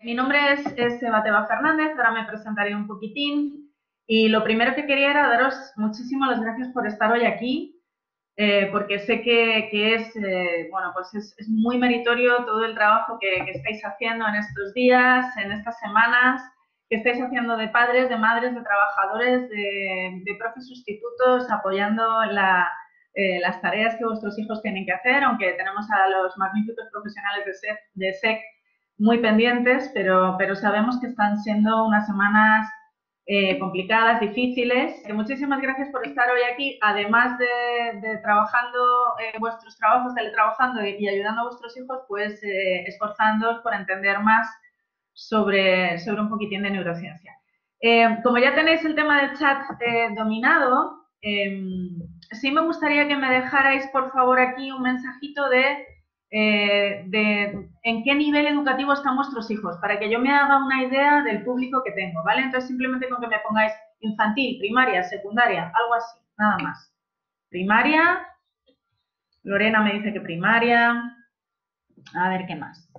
Mi nombre es Eva Fernández, ahora me presentaré un poquitín y lo primero que quería era daros muchísimas las gracias por estar hoy aquí, porque sé que es, bueno, pues es muy meritorio todo el trabajo que estáis haciendo en estos días, en estas semanas, que estáis haciendo de padres, de madres, de trabajadores, de profes sustitutos, apoyando las tareas que vuestros hijos tienen que hacer, aunque tenemos a los magníficos profesionales de SEC muy pendientes, pero sabemos que están siendo unas semanas complicadas, difíciles. Muchísimas gracias por estar hoy aquí, además de trabajando vuestros trabajos, teletrabajando y ayudando a vuestros hijos, pues esforzándoos por entender más sobre un poquitín de neurociencia. Como ya tenéis el tema del chat dominado, sí me gustaría que me dejarais, por favor, aquí un mensajito de en qué nivel educativo están vuestros hijos, para que yo me haga una idea del público que tengo, ¿vale? Entonces, simplemente con que me pongáis infantil, primaria, secundaria, algo así, nada más. Primaria, Lorena me dice que primaria, a ver qué más.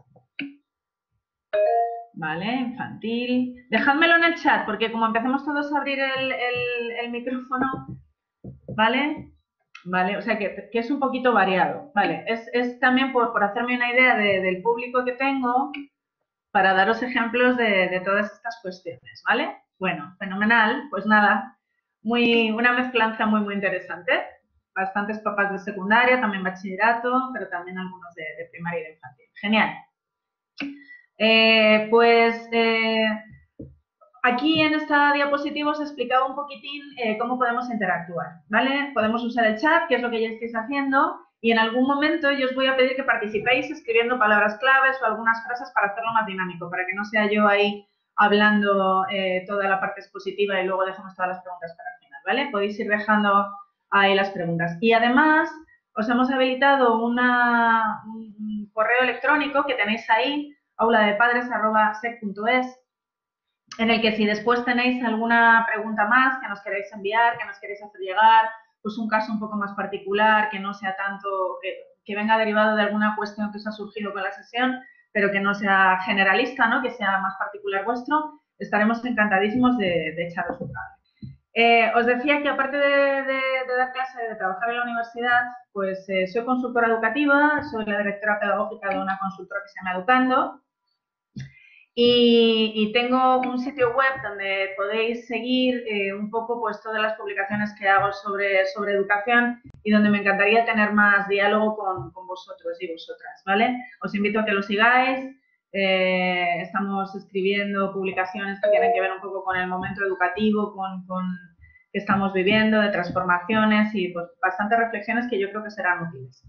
Vale, infantil. Dejádmelo en el chat, porque como empecemos todos a abrir el micrófono, ¿vale? Vale, o sea que es un poquito variado, ¿vale? Es también por hacerme una idea del público que tengo para daros ejemplos de todas estas cuestiones, ¿vale? Bueno, fenomenal, pues nada, una mezclanza muy interesante. Bastantes papás de secundaria, también bachillerato, pero también algunos de primaria y de infantil. Genial. Aquí en esta diapositiva os explicaba un poquitín cómo podemos interactuar, ¿vale? Podemos usar el chat, que es lo que ya estáis haciendo, y en algún momento yo os voy a pedir que participéis escribiendo palabras claves o algunas frases para hacerlo más dinámico, para que no sea yo ahí hablando toda la parte expositiva y luego dejamos todas las preguntas para el final, ¿vale? Podéis ir dejando ahí las preguntas. Y además os hemos habilitado un correo electrónico que tenéis ahí, auladepadres@sec.es, en el que si después tenéis alguna pregunta más que nos queréis enviar, que nos queréis hacer llegar, pues un caso un poco más particular, que no sea tanto, que venga derivado de alguna cuestión que os ha surgido con la sesión, pero que no sea generalista, ¿no? Que sea más particular vuestro, estaremos encantadísimos de echaros un cable. Os decía que aparte de dar clase, de trabajar en la universidad, pues soy consultora educativa, soy la directora pedagógica de una consultora que se llama Educando, y tengo un sitio web donde podéis seguir un poco pues todas las publicaciones que hago sobre educación y donde me encantaría tener más diálogo con vosotros y vosotras, ¿vale? Os invito a que lo sigáis. Estamos escribiendo publicaciones que tienen que ver un poco con el momento educativo, con que estamos viviendo, de transformaciones y pues bastantes reflexiones que yo creo que serán útiles.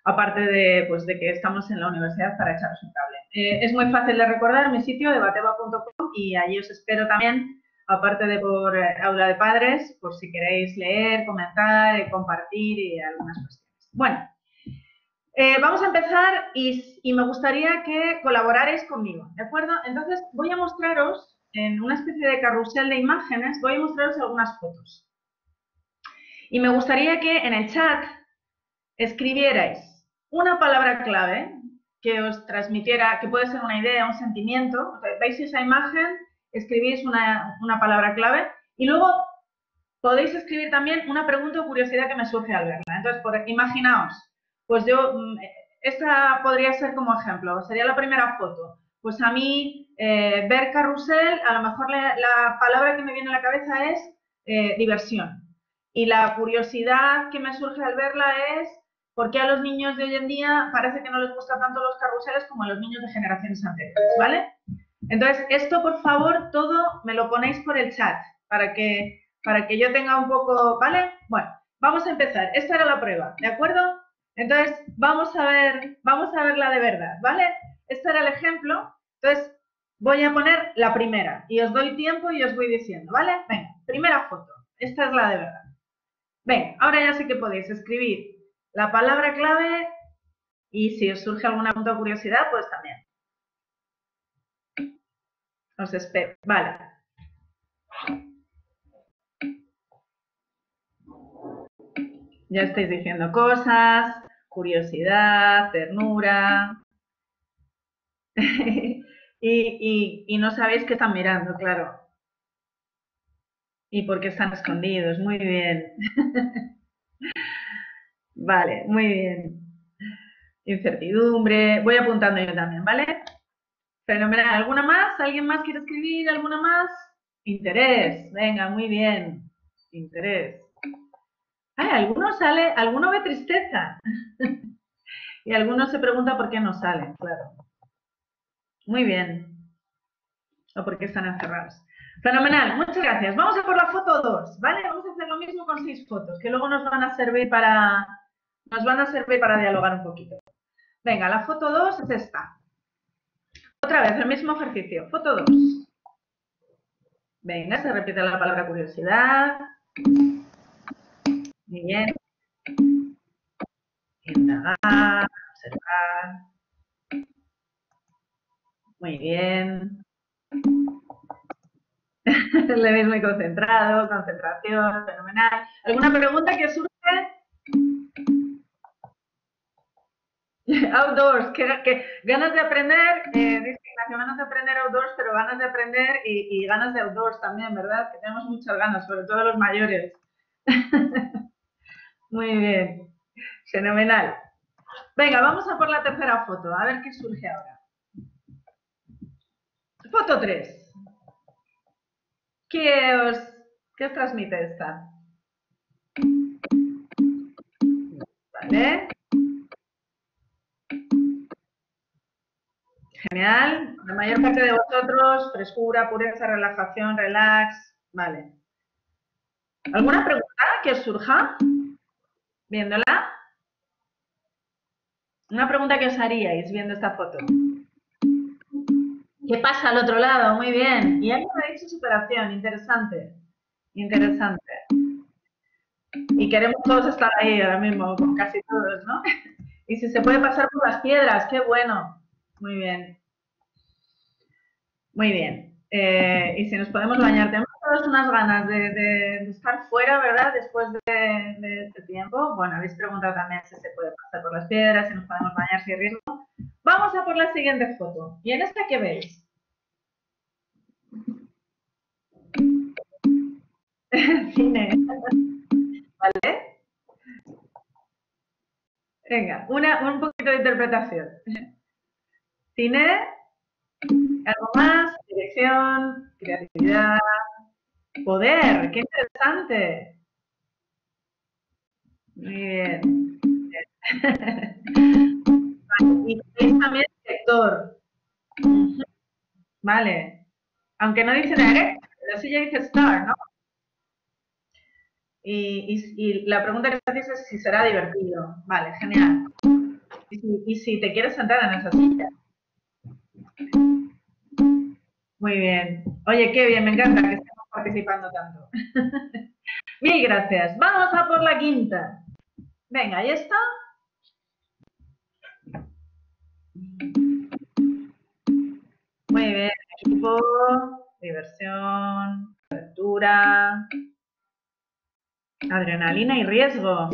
Aparte de que estamos en la universidad para echaros un cable. Es muy fácil de recordar mi sitio, debateva.com, y allí os espero también, aparte de por Aula de Padres, por si queréis leer, comentar, compartir y algunas cuestiones. Bueno, vamos a empezar y me gustaría que colaborarais conmigo, ¿de acuerdo? Entonces voy a mostraros, en una especie de carrusel de imágenes, voy a mostraros algunas fotos. Y me gustaría que en el chat escribierais una palabra clave que os transmitiera, que puede ser una idea, un sentimiento. Veis esa imagen, escribís una palabra clave y luego podéis escribir también una pregunta o curiosidad que me surge al verla. Entonces, imaginaos, pues esta podría ser como ejemplo, sería la primera foto. Pues a mí, ver carrusel, a lo mejor la palabra que me viene a la cabeza es diversión. Y la curiosidad que me surge al verla es por qué a los niños de hoy en día parece que no les gustan tanto los carruseles como a los niños de generaciones anteriores, ¿vale? Entonces, esto, por favor, todo me lo ponéis por el chat para que yo tenga un poco, ¿vale? Bueno, vamos a empezar. Esta era la prueba, ¿de acuerdo? Entonces, vamos a verla de verdad, ¿vale? Este era el ejemplo. Entonces, voy a poner la primera y os doy tiempo y os voy diciendo, ¿vale? Venga, primera foto. Esta es la de verdad. Venga, ahora ya sé que podéis escribir la palabra clave y si os surge alguna pregunta o curiosidad, pues también. Os espero. Vale. Ya estáis diciendo cosas, curiosidad, ternura. y no sabéis qué están mirando, claro. Y por qué están escondidos. Muy bien. Vale, muy bien. Incertidumbre. Voy apuntando yo también, ¿vale? Fenomenal. ¿Alguna más? ¿Alguien más quiere escribir? ¿Alguna más? Interés. Venga, muy bien. Interés. Ay, alguno ve tristeza. Y alguno se pregunta por qué no salen, claro. Muy bien. O por qué están encerrados. Fenomenal, muchas gracias. Vamos a por la foto 2, ¿vale? Vamos a hacer lo mismo con 6 fotos, que luego nos van a servir para dialogar un poquito. Venga, la foto 2 es esta. Otra vez, el mismo ejercicio. Foto 2. Venga, se repite la palabra curiosidad. Muy bien. Indagar, observar. Muy bien. Le muy concentrado, concentración, fenomenal. ¿Alguna pregunta que surge? Outdoors, que ganas de aprender, dice Ignacio, ganas de aprender outdoors, pero ganas de aprender y ganas de outdoors también, ¿verdad? Que tenemos muchas ganas, sobre todo los mayores. Muy bien, fenomenal. Venga, vamos a por la tercera foto, a ver qué surge ahora. Foto 3. ¿Qué os transmite esta? ¿Vale? Genial. La mayor parte de vosotros, frescura, pureza, relajación, relax. Vale. ¿Alguna pregunta que os surja viéndola? Una pregunta que os haríais viendo esta foto. ¿Qué pasa al otro lado? Muy bien. Y alguien me ha dicho superación. Interesante. Interesante. Y queremos todos estar ahí ahora mismo, con casi todos, ¿no? Y si se puede pasar por las piedras, qué bueno. Muy bien. Muy bien. Y si nos podemos bañar, tenemos todos unas ganas de estar fuera, ¿verdad? Después de este tiempo. Bueno, habéis preguntado también si se puede pasar por las piedras, si nos podemos bañar sin riesgo. Vamos a por la siguiente foto. ¿Y en esta qué veis? Cine. ¿Vale? Venga, un poquito de interpretación. Cine, algo más, dirección, creatividad, poder. ¡Qué interesante! Muy bien. Y veis también director. Vale. Aunque no dice director, pero sí ya dice star, ¿no? Y la pregunta que te haces es si será divertido. Vale, genial. Y si te quieres sentar en esa silla. Muy bien. Oye, qué bien, me encanta que estemos participando tanto. Mil gracias. Vamos a por la quinta. Venga, ¿y está? Muy bien. Equipo, diversión, aventura, adrenalina y riesgo.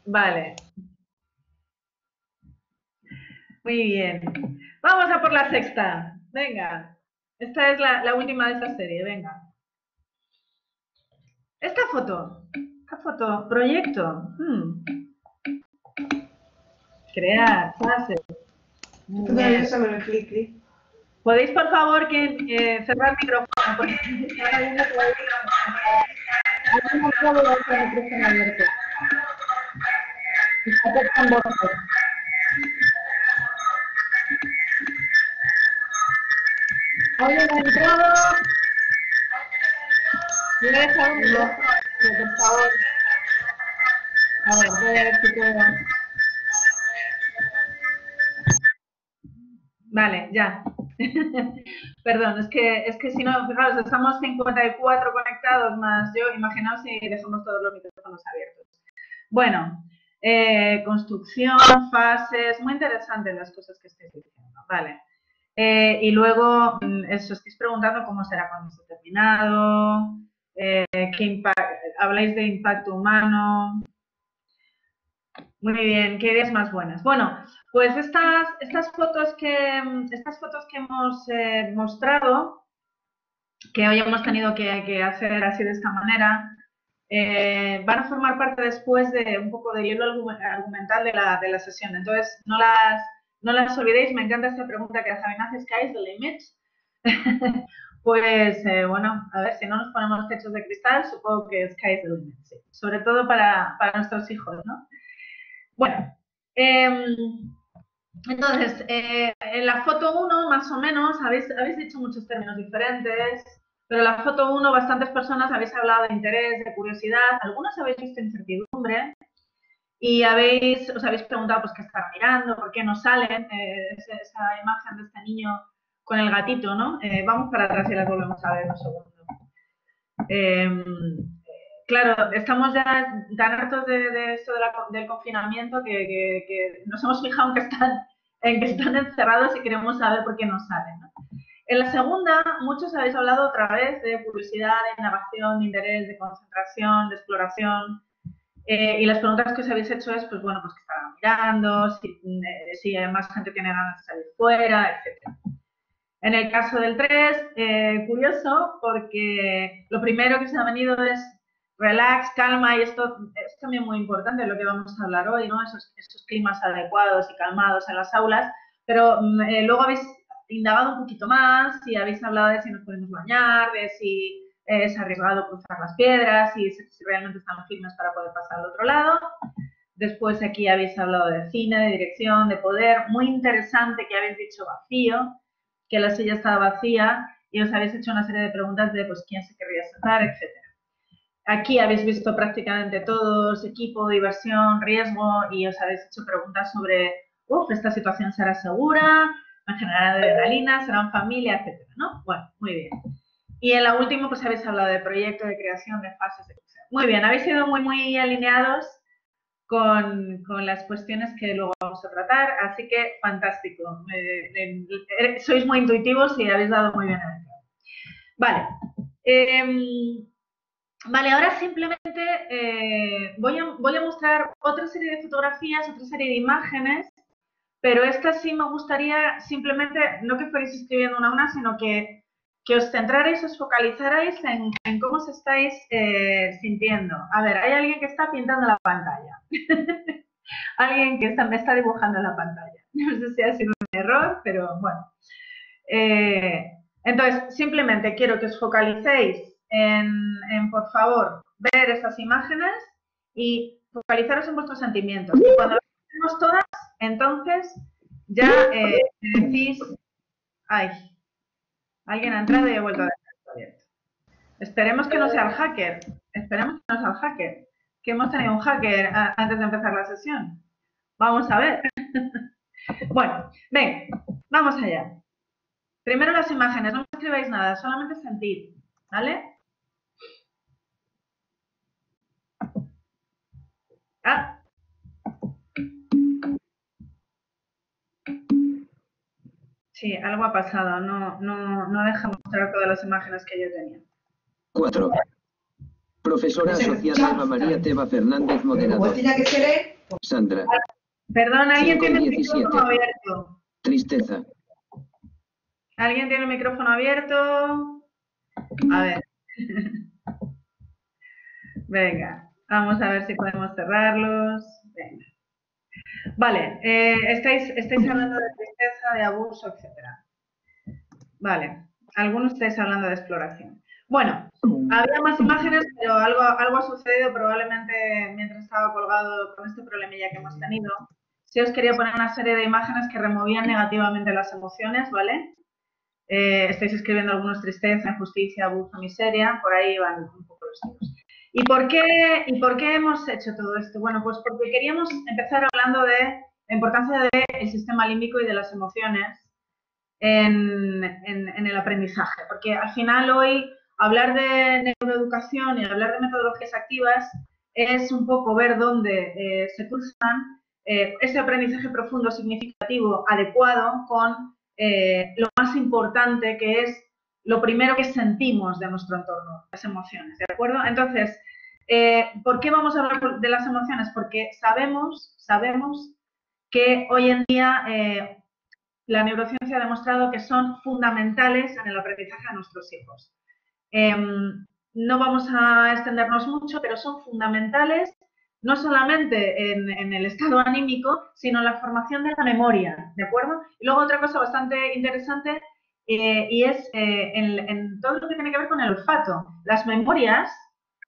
Vale. Muy bien. Vamos a por la sexta. Venga. Esta es la última de esta serie. Venga. Esta foto, proyecto. Crear, fase. Muy bien. ¿Podéis, por favor, cerrar el micrófono? Porque hay alguien que no puede ver con el micrófono abierto. Está con voces. ¿Alguien ha entrado? ¿Me deja un micrófono? Por favor. A ver, voy a ver si puedo. Vale, ya. Perdón, es que si no, fijaos, estamos 54 conectados más yo, imaginaos si dejamos todos los micrófonos abiertos. Bueno, construcción, fases, muy interesantes las cosas que estáis diciendo, vale. Y luego, eso, estáis preguntando cómo será cuando esté terminado, habláis de impacto humano. Muy bien, qué ideas más buenas. Bueno, pues estas fotos que hemos mostrado, que hoy hemos tenido que hacer así de esta manera, van a formar parte después de un poco del hilo argumental de la sesión. Entonces, no las olvidéis. Me encanta esta pregunta que Javi hace, ¿sky's the limit? Pues bueno, a ver, si no nos ponemos techos de cristal, supongo que sky's the limit, sí. Sobre todo para nuestros hijos, ¿no? Bueno, entonces, en la foto 1, más o menos, habéis dicho muchos términos diferentes, pero en la foto 1 bastantes personas habéis hablado de interés, de curiosidad, algunos habéis visto incertidumbre y os habéis preguntado pues qué están mirando, por qué no salen, esa imagen de este niño con el gatito, ¿no? Vamos para atrás y las volvemos a ver un segundo. Claro, estamos ya tan hartos de esto del confinamiento que nos hemos fijado en que están encerrados y queremos saber por qué no salen, ¿no? En la segunda, muchos habéis hablado otra vez de curiosidad, de innovación, de interés, de concentración, de exploración. Y las preguntas que os habéis hecho es, pues bueno, pues qué estaban mirando, si más gente tiene ganas de salir fuera, etc. En el caso del 3, curioso, porque lo primero que se ha venido es relax, calma, y esto es también muy importante lo que vamos a hablar hoy, ¿no? Esos climas adecuados y calmados en las aulas, pero luego habéis indagado un poquito más y habéis hablado de si nos podemos bañar, de si es arriesgado cruzar las piedras, si realmente están firmes para poder pasar al otro lado. Después aquí habéis hablado de cine, de dirección, de poder. Muy interesante que habéis dicho vacío, que la silla estaba vacía y os habéis hecho una serie de preguntas de pues quién se querría sentar, etc. Aquí habéis visto prácticamente todos, equipo, diversión, riesgo, y os habéis hecho preguntas sobre, esta situación será segura, me generará adrenalina, serán familia, etc. ¿no? Bueno, muy bien. Y en la última, pues habéis hablado de proyecto, de creación, de fases, etc. Muy bien, habéis sido muy, muy alineados con las cuestiones que luego vamos a tratar, así que fantástico. Sois muy intuitivos y habéis dado muy bien el clavo. Vale. Vale, ahora simplemente voy a mostrar otra serie de fotografías, otra serie de imágenes, pero esta sí me gustaría simplemente, no que fuerais escribiendo una a una, sino que os centrarais, os focalizarais en cómo os estáis sintiendo. A ver, hay alguien que está pintando la pantalla. Alguien que me está dibujando en la pantalla. No sé si ha sido un error, pero bueno. Entonces, simplemente quiero que os focalicéis por favor, ver esas imágenes y focalizaros en vuestros sentimientos. Y cuando las tenemos todas, entonces ya decís, ay, alguien ha entrado y he vuelto a dejar esto abierto. Esperemos que no sea el hacker. Esperemos que no sea el hacker. Que hemos tenido un hacker antes de empezar la sesión. Vamos a ver. Bueno, ven, vamos allá. Primero las imágenes, no me escribáis nada, solamente sentir, ¿vale? Ah. Sí, algo ha pasado, no deja mostrar todas las imágenes que yo tenía. 4. Profesora asociada Eva María Teba Fernández, moderador. Sandra. Perdón, ¿alguien tiene el micrófono abierto? Tristeza. ¿Alguien tiene el micrófono abierto? A ver. Venga, vamos a ver si podemos cerrarlos. Venga. Vale, estáis hablando de tristeza, de abuso, etcétera. Vale, algunos estáis hablando de exploración. Bueno, había más imágenes, pero algo ha sucedido probablemente mientras estaba colgado con este problemilla que hemos tenido. Sí os quería poner una serie de imágenes que removían negativamente las emociones, ¿vale? Estáis escribiendo algunos tristeza, injusticia, abuso, miseria, por ahí van un poco los tiros. ¿Y por qué hemos hecho todo esto? Bueno, pues porque queríamos empezar hablando de la importancia del sistema límbico y de las emociones en el aprendizaje, porque al final hoy hablar de neuroeducación y hablar de metodologías activas es un poco ver dónde se cruzan ese aprendizaje profundo, significativo, adecuado con lo más importante que es lo primero que sentimos de nuestro entorno, las emociones, ¿de acuerdo? Entonces, ¿Por qué vamos a hablar de las emociones? Porque sabemos que hoy en día la neurociencia ha demostrado que son fundamentales en el aprendizaje de nuestros hijos. No vamos a extendernos mucho, pero son fundamentales no solamente en el estado anímico, sino en la formación de la memoria, ¿de acuerdo? Y luego otra cosa bastante interesante y es en todo lo que tiene que ver con el olfato. Las memorias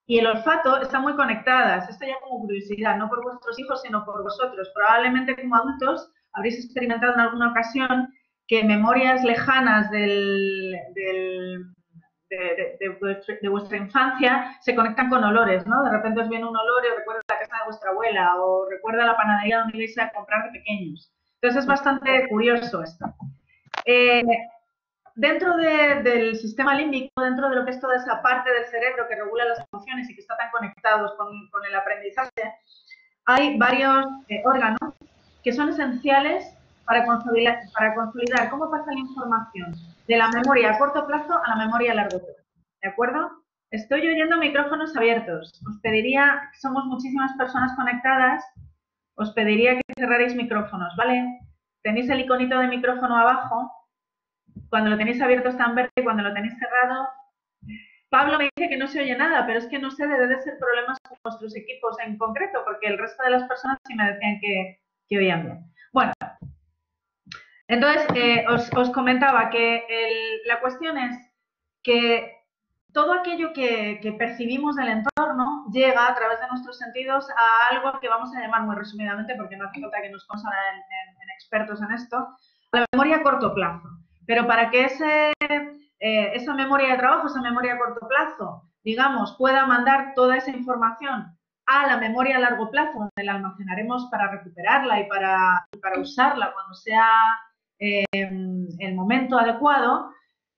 y el olfato están muy conectadas. Esto ya como curiosidad, no por vuestros hijos, sino por vosotros. Probablemente como adultos habréis experimentado en alguna ocasión que memorias lejanas de vuestra infancia se conectan con olores, ¿no? De repente os viene un olor y recuerda la casa de vuestra abuela o recuerda la panadería donde ibais a comprar de pequeños. Entonces es bastante curioso esto. Dentro del sistema límbico, dentro de lo que es toda esa parte del cerebro que regula las emociones y que está tan conectados con el aprendizaje, hay varios órganos que son esenciales para consolidar cómo pasa la información de la memoria a corto plazo a la memoria a largo plazo. ¿De acuerdo? Estoy oyendo micrófonos abiertos. Os pediría, somos muchísimas personas conectadas, os pediría que cerraréis micrófonos, ¿vale? Tenéis el iconito de micrófono abajo. Cuando lo tenéis abierto está en verde y cuando lo tenéis cerrado... Pablo me dice que no se oye nada, pero es que no sé, debe de ser problemas con nuestros equipos en concreto, porque el resto de las personas sí me decían que oían bien. Bueno, entonces os comentaba que la cuestión es que todo aquello que percibimos del entorno llega a través de nuestros sentidos a algo que vamos a llamar muy resumidamente, porque no hace falta que nos pongamos en expertos en esto, a la memoria a corto plazo. Pero para que esa memoria de trabajo, esa memoria a corto plazo, digamos, pueda mandar toda esa información a la memoria a largo plazo, donde la almacenaremos para recuperarla y para usarla cuando sea el momento adecuado,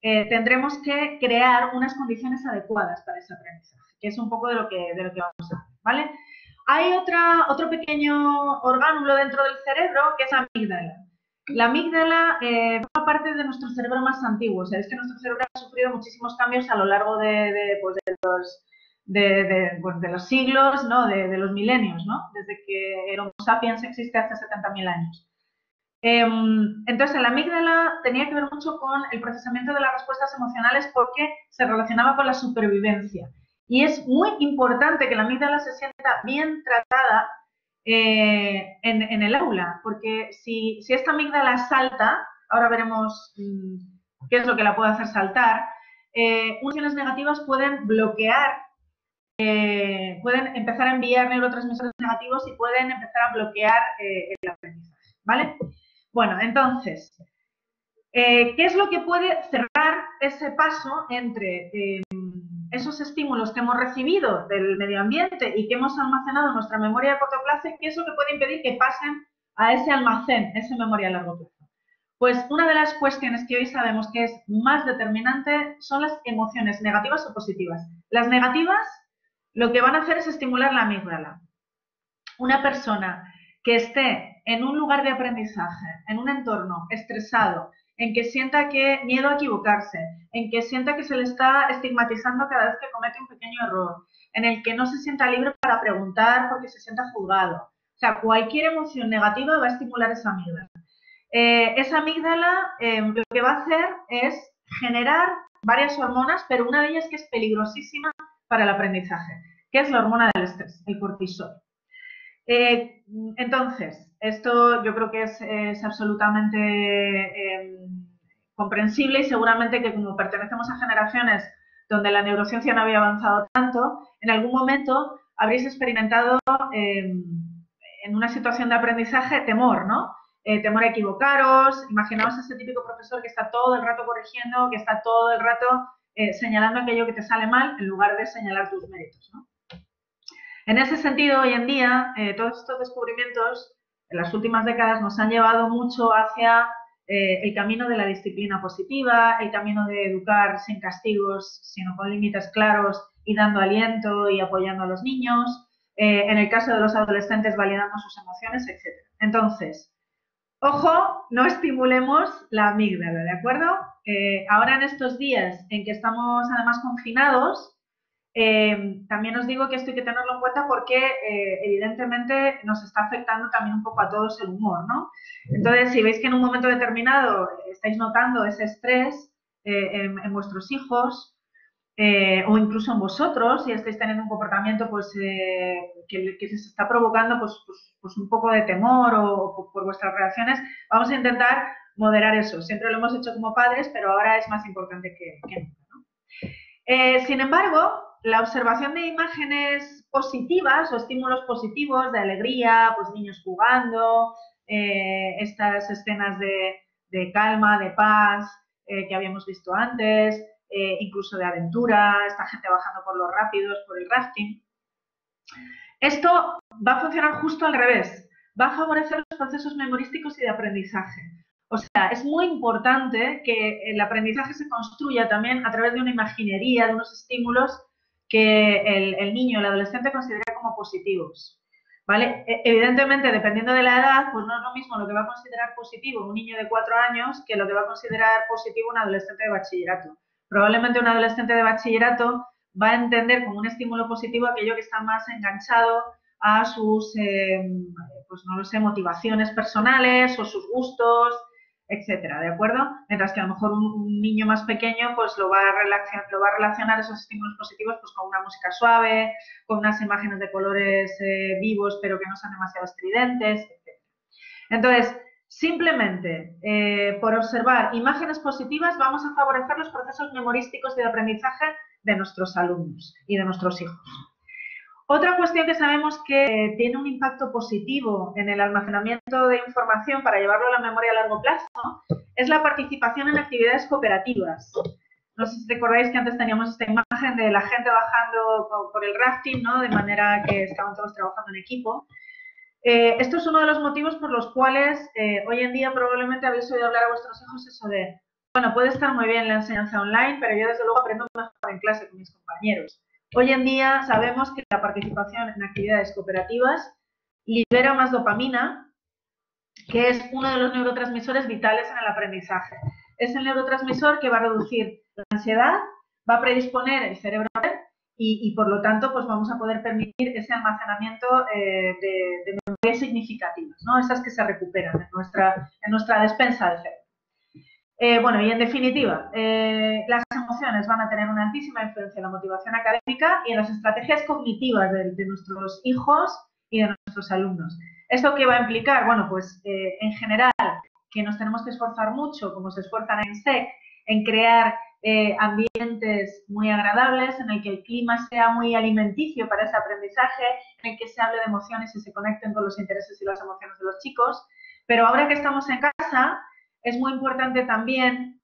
tendremos que crear unas condiciones adecuadas para ese aprendizaje, que es un poco de lo que vamos a hacer, ¿vale? Hay otro pequeño orgánulo dentro del cerebro que es la amígdala. La amígdala forma parte de nuestro cerebro más antiguo. O sea, es que nuestro cerebro ha sufrido muchísimos cambios a lo largo de los siglos, ¿no? de los milenios, ¿no? Desde que el Homo sapiens existe hace 70.000 años. Entonces, la amígdala tenía que ver mucho con el procesamiento de las respuestas emocionales porque se relacionaba con la supervivencia. Y es muy importante que la amígdala se sienta bien tratada en el aula, porque si esta amígdala salta, ahora veremos qué es lo que la puede hacer saltar, emociones negativas pueden bloquear, pueden empezar a enviar neurotransmisores negativos y pueden empezar a bloquear el aprendizaje, ¿vale? Bueno, entonces, ¿qué es lo que puede cerrar ese paso entre esos estímulos que hemos recibido del medio ambiente y que hemos almacenado en nuestra memoria a corto plazo? ¿Qué es lo que puede impedir que pasen a ese almacén, esa memoria a largo plazo? Pues una de las cuestiones que hoy sabemos que es más determinante son las emociones negativas o positivas. Las negativas lo que van a hacer es estimular la amígdala. Una persona que esté en un lugar de aprendizaje, en un entorno estresado, en que sienta que miedo a equivocarse, en que sienta que se le está estigmatizando cada vez que comete un pequeño error, en el que no se sienta libre para preguntar porque se sienta juzgado. O sea, cualquier emoción negativa va a estimular esa amígdala. Esa amígdala lo que va a hacer es generar varias hormonas, pero una de ellas que es peligrosísima para el aprendizaje, que es la hormona del estrés, el cortisol. Entonces, esto yo creo que es absolutamente comprensible y seguramente que como pertenecemos a generaciones donde la neurociencia no había avanzado tanto, en algún momento habréis experimentado en una situación de aprendizaje temor, ¿no? Temor a equivocaros, imaginaos ese típico profesor que está todo el rato corrigiendo, que está todo el rato señalando aquello que te sale mal en lugar de señalar tus méritos, ¿no? En ese sentido, hoy en día, todos estos descubrimientos en las últimas décadas nos han llevado mucho hacia el camino de la disciplina positiva, el camino de educar sin castigos, sino con límites claros y dando aliento y apoyando a los niños, en el caso de los adolescentes validando sus emociones, etc. Entonces, ojo, no estimulemos la amígdala, ¿de acuerdo? Ahora en estos días en que estamos además confinados, También os digo que esto hay que tenerlo en cuenta porque evidentemente nos está afectando también un poco a todos el humor, ¿no? Entonces, si veis que en un momento determinado estáis notando ese estrés en vuestros hijos o incluso en vosotros, si estáis teniendo un comportamiento pues, que se está provocando pues un poco de temor o por vuestras reacciones, vamos a intentar moderar eso. Siempre lo hemos hecho como padres, pero ahora es más importante que nunca, ¿no? Sin embargo, la observación de imágenes positivas o estímulos positivos de alegría, pues niños jugando, estas escenas de calma, de paz que habíamos visto antes, incluso de aventura, esta gente bajando por los rápidos, por el rafting. Esto va a funcionar justo al revés, va a favorecer los procesos memorísticos y de aprendizaje. O sea, es muy importante que el aprendizaje se construya también a través de una imaginería, de unos estímulos que el niño o el adolescente considere como positivos. ¿Vale? Evidentemente, dependiendo de la edad, pues no es lo mismo lo que va a considerar positivo un niño de 4 años que lo que va a considerar positivo un adolescente de bachillerato. Probablemente un adolescente de bachillerato va a entender como un estímulo positivo aquello que está más enganchado a sus, pues no lo sé, motivaciones personales o sus gustos, etcétera, ¿de acuerdo? Mientras que a lo mejor un niño más pequeño pues lo va a relacionar esos estímulos positivos pues con una música suave, con unas imágenes de colores vivos pero que no sean demasiado estridentes, etcétera. Entonces, simplemente por observar imágenes positivas vamos a favorecer los procesos memorísticos y de aprendizaje de nuestros alumnos y de nuestros hijos. Otra cuestión que sabemos que tiene un impacto positivo en el almacenamiento de información para llevarlo a la memoria a largo plazo es la participación en actividades cooperativas. No sé si recordáis que antes teníamos esta imagen de la gente bajando por el rafting, ¿no? De manera que estaban todos trabajando en equipo. Esto es uno de los motivos por los cuales hoy en día probablemente habéis oído hablar a vuestros hijos eso de, bueno, puede estar muy bien la enseñanza online, pero yo desde luego aprendo mejor en clase con mis compañeros. Hoy en día sabemos que la participación en actividades cooperativas libera más dopamina, que es uno de los neurotransmisores vitales en el aprendizaje. Es el neurotransmisor que va a reducir la ansiedad, va a predisponer el cerebro y por lo tanto pues vamos a poder permitir ese almacenamiento de memorias significativas, ¿no? Esas que se recuperan en nuestra despensa de cerebro. Bueno, y en definitiva, las emociones van a tener una altísima influencia en la motivación académica y en las estrategias cognitivas de nuestros hijos y de nuestros alumnos. ¿Esto qué va a implicar? Bueno, pues en general que nos tenemos que esforzar mucho, como se esfuerzan en SEC, en crear ambientes muy agradables, en el que el clima sea muy alimenticio para ese aprendizaje, en el que se hable de emociones y se conecten con los intereses y las emociones de los chicos. Pero ahora que estamos en casa, es muy importante también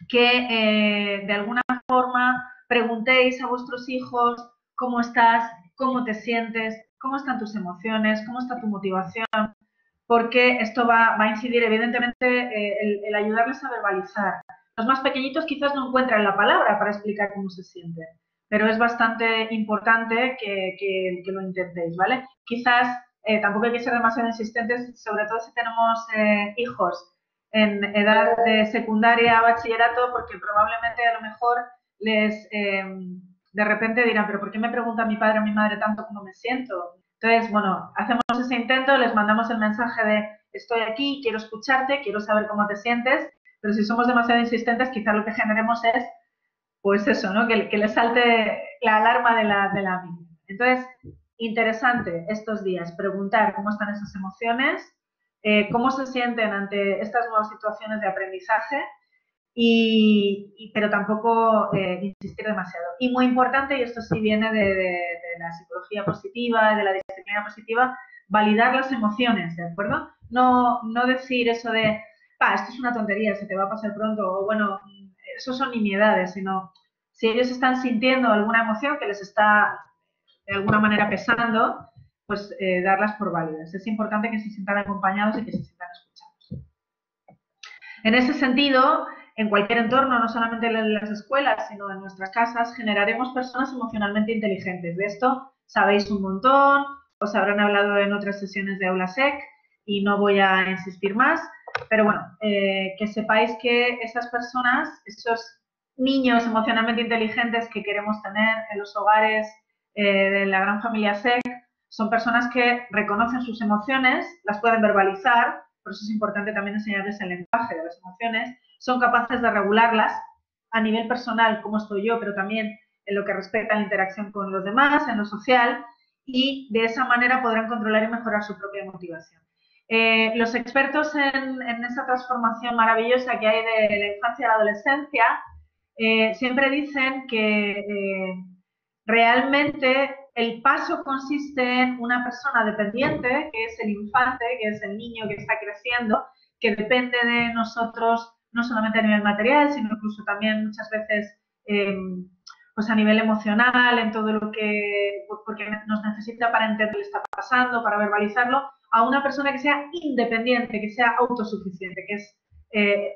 que de alguna forma preguntéis a vuestros hijos cómo estás, cómo te sientes, cómo están tus emociones, cómo está tu motivación, porque esto va a incidir evidentemente el ayudarles a verbalizar. Los más pequeñitos quizás no encuentran la palabra para explicar cómo se sienten, pero es bastante importante que lo intentéis, ¿vale? Quizás tampoco hay que ser demasiado insistentes, sobre todo si tenemos hijos en edad de secundaria, bachillerato, porque probablemente a lo mejor les de repente dirán, pero ¿por qué me pregunta mi padre o mi madre tanto cómo me siento? Entonces, bueno, hacemos ese intento, les mandamos el mensaje de estoy aquí, quiero escucharte, quiero saber cómo te sientes, pero si somos demasiado insistentes, quizás lo que generemos es, pues eso, ¿no? Que les salte la alarma de la amígdala. Entonces, interesante estos días preguntar cómo están esas emociones, cómo se sienten ante estas nuevas situaciones de aprendizaje, pero tampoco insistir demasiado. Y muy importante, y esto sí viene de la psicología positiva, de la disciplina positiva, validar las emociones, ¿de acuerdo? No decir eso de, esto es una tontería, se te va a pasar pronto, o bueno, eso son nimiedades, sino si ellos están sintiendo alguna emoción que les está de alguna manera pesando, pues darlas por válidas. Es importante que se sientan acompañados y que se sientan escuchados. En ese sentido, en cualquier entorno, no solamente en las escuelas, sino en nuestras casas, generaremos personas emocionalmente inteligentes. De esto sabéis un montón, os habrán hablado en otras sesiones de Aula SEC y no voy a insistir más, pero bueno, que sepáis que esas personas, esos niños emocionalmente inteligentes que queremos tener en los hogares de la gran familia SEC son personas que reconocen sus emociones, las pueden verbalizar, por eso es importante también enseñarles el lenguaje de las emociones, son capaces de regularlas a nivel personal, como estoy yo, pero también en lo que respecta a la interacción con los demás, en lo social, y de esa manera podrán controlar y mejorar su propia motivación. Los expertos en esa transformación maravillosa que hay de la infancia a la adolescencia siempre dicen que realmente el paso consiste en una persona dependiente, que es el infante, que es el niño que está creciendo, que depende de nosotros no solamente a nivel material, sino incluso también muchas veces pues a nivel emocional, en todo lo que porque nos necesita para entender lo que está pasando, para verbalizarlo, a una persona que sea independiente, que sea autosuficiente, que es,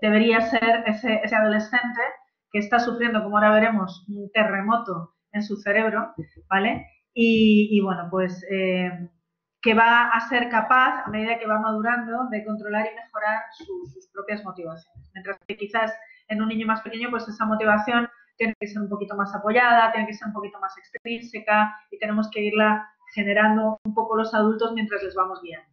debería ser ese adolescente que está sufriendo, como ahora veremos, un terremoto en su cerebro, ¿vale? Y bueno, pues que va a ser capaz, a medida que va madurando, de controlar y mejorar sus propias motivaciones. Mientras que quizás en un niño más pequeño, pues esa motivación tiene que ser un poquito más apoyada, tiene que ser un poquito más extrínseca y tenemos que irla generando un poco los adultos mientras les vamos guiando.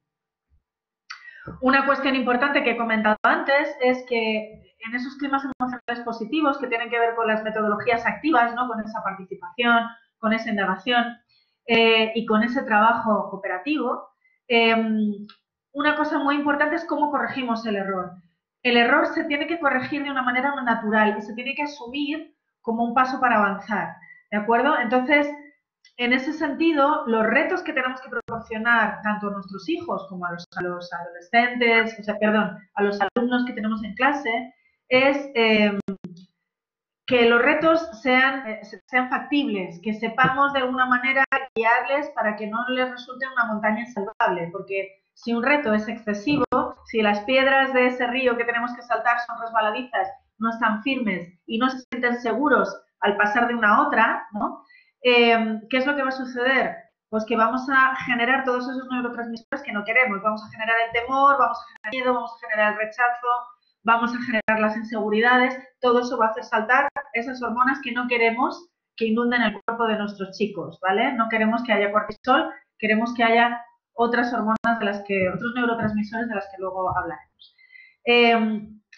Una cuestión importante que he comentado antes es que en esos climas emocionales positivos que tienen que ver con las metodologías activas, ¿no? Con esa participación, con esa indagación y con ese trabajo cooperativo, una cosa muy importante es cómo corregimos el error. El error se tiene que corregir de una manera natural y se tiene que asumir como un paso para avanzar, ¿de acuerdo? Entonces, en ese sentido, los retos que tenemos que proporcionar tanto a nuestros hijos como a los adolescentes, o sea, perdón, a los alumnos que tenemos en clase, es que los retos sean factibles, que sepamos de alguna manera guiarles para que no les resulte una montaña insalvable, porque si un reto es excesivo, si las piedras de ese río que tenemos que saltar son resbaladizas, no están firmes y no se sienten seguros al pasar de una a otra, ¿no? ¿Qué es lo que va a suceder? Pues que vamos a generar todos esos neurotransmisores que no queremos. Vamos a generar el temor, vamos a generar el miedo, vamos a generar el rechazo, vamos a generar las inseguridades. Todo eso va a hacer saltar esas hormonas que no queremos que inunden el cuerpo de nuestros chicos, ¿vale? No queremos que haya cortisol, queremos que haya otras hormonas de las que, otros neurotransmisores de las que luego hablaremos.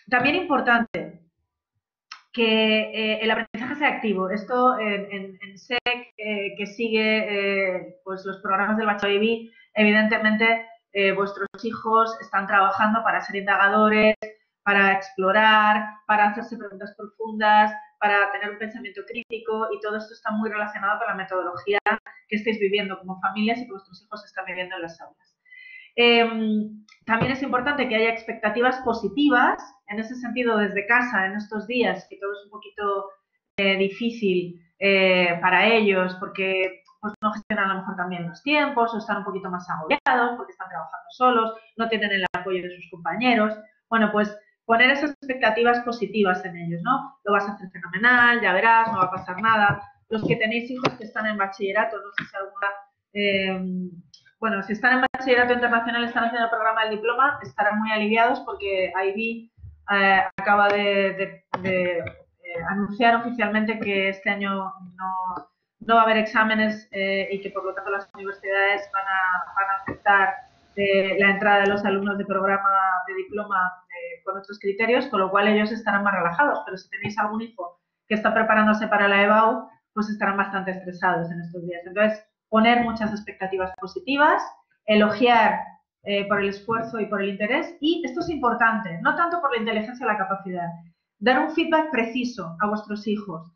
También importante que el aprendizaje sea activo. Esto en SEC, que sigue pues los programas del Bacho-IB, evidentemente vuestros hijos están trabajando para ser indagadores, para explorar, para hacerse preguntas profundas, para tener un pensamiento crítico, y todo esto está muy relacionado con la metodología que estáis viviendo como familias y que vuestros hijos están viviendo en las aulas. También es importante que haya expectativas positivas, en ese sentido, desde casa, en estos días, que todo es un poquito difícil para ellos, porque pues, no gestionan a lo mejor también los tiempos, o están un poquito más agobiados, porque están trabajando solos, no tienen el apoyo de sus compañeros. Bueno, pues poner esas expectativas positivas en ellos, ¿no? Lo vas a hacer fenomenal, ya verás, no va a pasar nada. Los que tenéis hijos que están en bachillerato, no sé si alguna... bueno, si están en bachillerato internacional, están haciendo el programa del diploma, estarán muy aliviados porque IB acaba de anunciar oficialmente que este año no va a haber exámenes y que por lo tanto las universidades van a aceptar la entrada de los alumnos de programa de diploma con otros criterios, con lo cual ellos estarán más relajados. Pero si tenéis algún hijo que está preparándose para la EBAU, pues estarán bastante estresados en estos días. Entonces, poner muchas expectativas positivas, elogiar por el esfuerzo y por el interés, y esto es importante, no tanto por la inteligencia o la capacidad, dar un feedback preciso a vuestros hijos,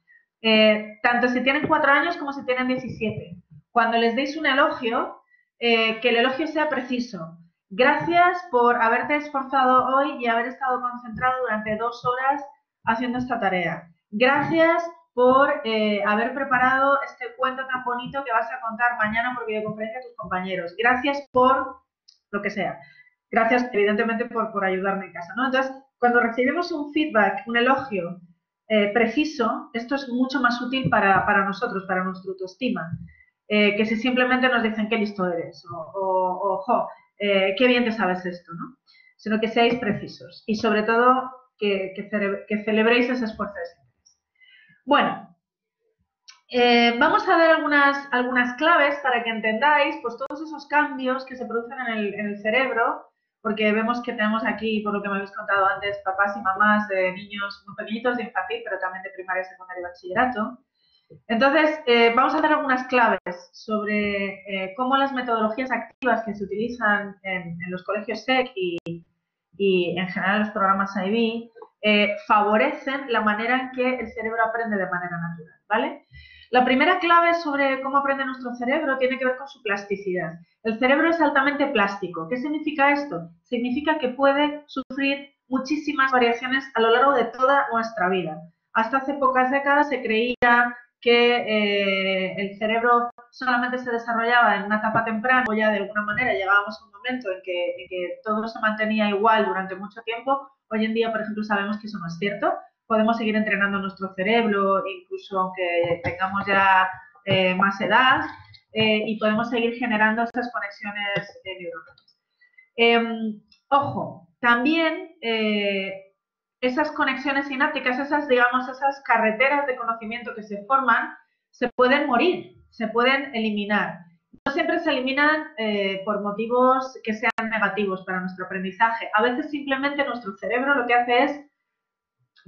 tanto si tienen 4 años como si tienen 17. Cuando les deis un elogio, que el elogio sea preciso. Gracias por haberte esforzado hoy y haber estado concentrado durante 2 horas haciendo esta tarea. Gracias por haber preparado este cuento tan bonito que vas a contar mañana por videoconferencia a tus compañeros. Gracias por lo que sea. Gracias, evidentemente, por ayudarme en casa, ¿no? Entonces, cuando recibimos un feedback, un elogio preciso, esto es mucho más útil para nosotros, para nuestra autoestima, que si simplemente nos dicen qué listo eres o jo, qué bien te sabes esto, ¿no? Sino que seáis precisos y, sobre todo, que celebréis ese esfuerzo. Bueno, vamos a ver algunas claves para que entendáis pues, todos esos cambios que se producen en el cerebro, porque vemos que tenemos aquí, por lo que me habéis contado antes, papás y mamás de niños muy pequeñitos de infantil, pero también de primaria, secundaria y bachillerato. Entonces, vamos a hacer algunas claves sobre cómo las metodologías activas que se utilizan en los colegios SEC y en general los programas IB favorecen la manera en que el cerebro aprende de manera natural, ¿vale? La primera clave sobre cómo aprende nuestro cerebro tiene que ver con su plasticidad. El cerebro es altamente plástico. ¿Qué significa esto? Significa que puede sufrir muchísimas variaciones a lo largo de toda nuestra vida. Hasta hace pocas décadas se creía que el cerebro solamente se desarrollaba en una etapa temprana, o ya de alguna manera llegábamos a un momento en que todo se mantenía igual durante mucho tiempo. Hoy en día, por ejemplo, sabemos que eso no es cierto. Podemos seguir entrenando nuestro cerebro, incluso aunque tengamos ya más edad, y podemos seguir generando estas conexiones neuronales. Ojo, también esas conexiones sinápticas, esas carreteras de conocimiento que se forman, se pueden morir, se pueden eliminar. No siempre se eliminan por motivos que sean negativos para nuestro aprendizaje. A veces simplemente nuestro cerebro lo que hace es,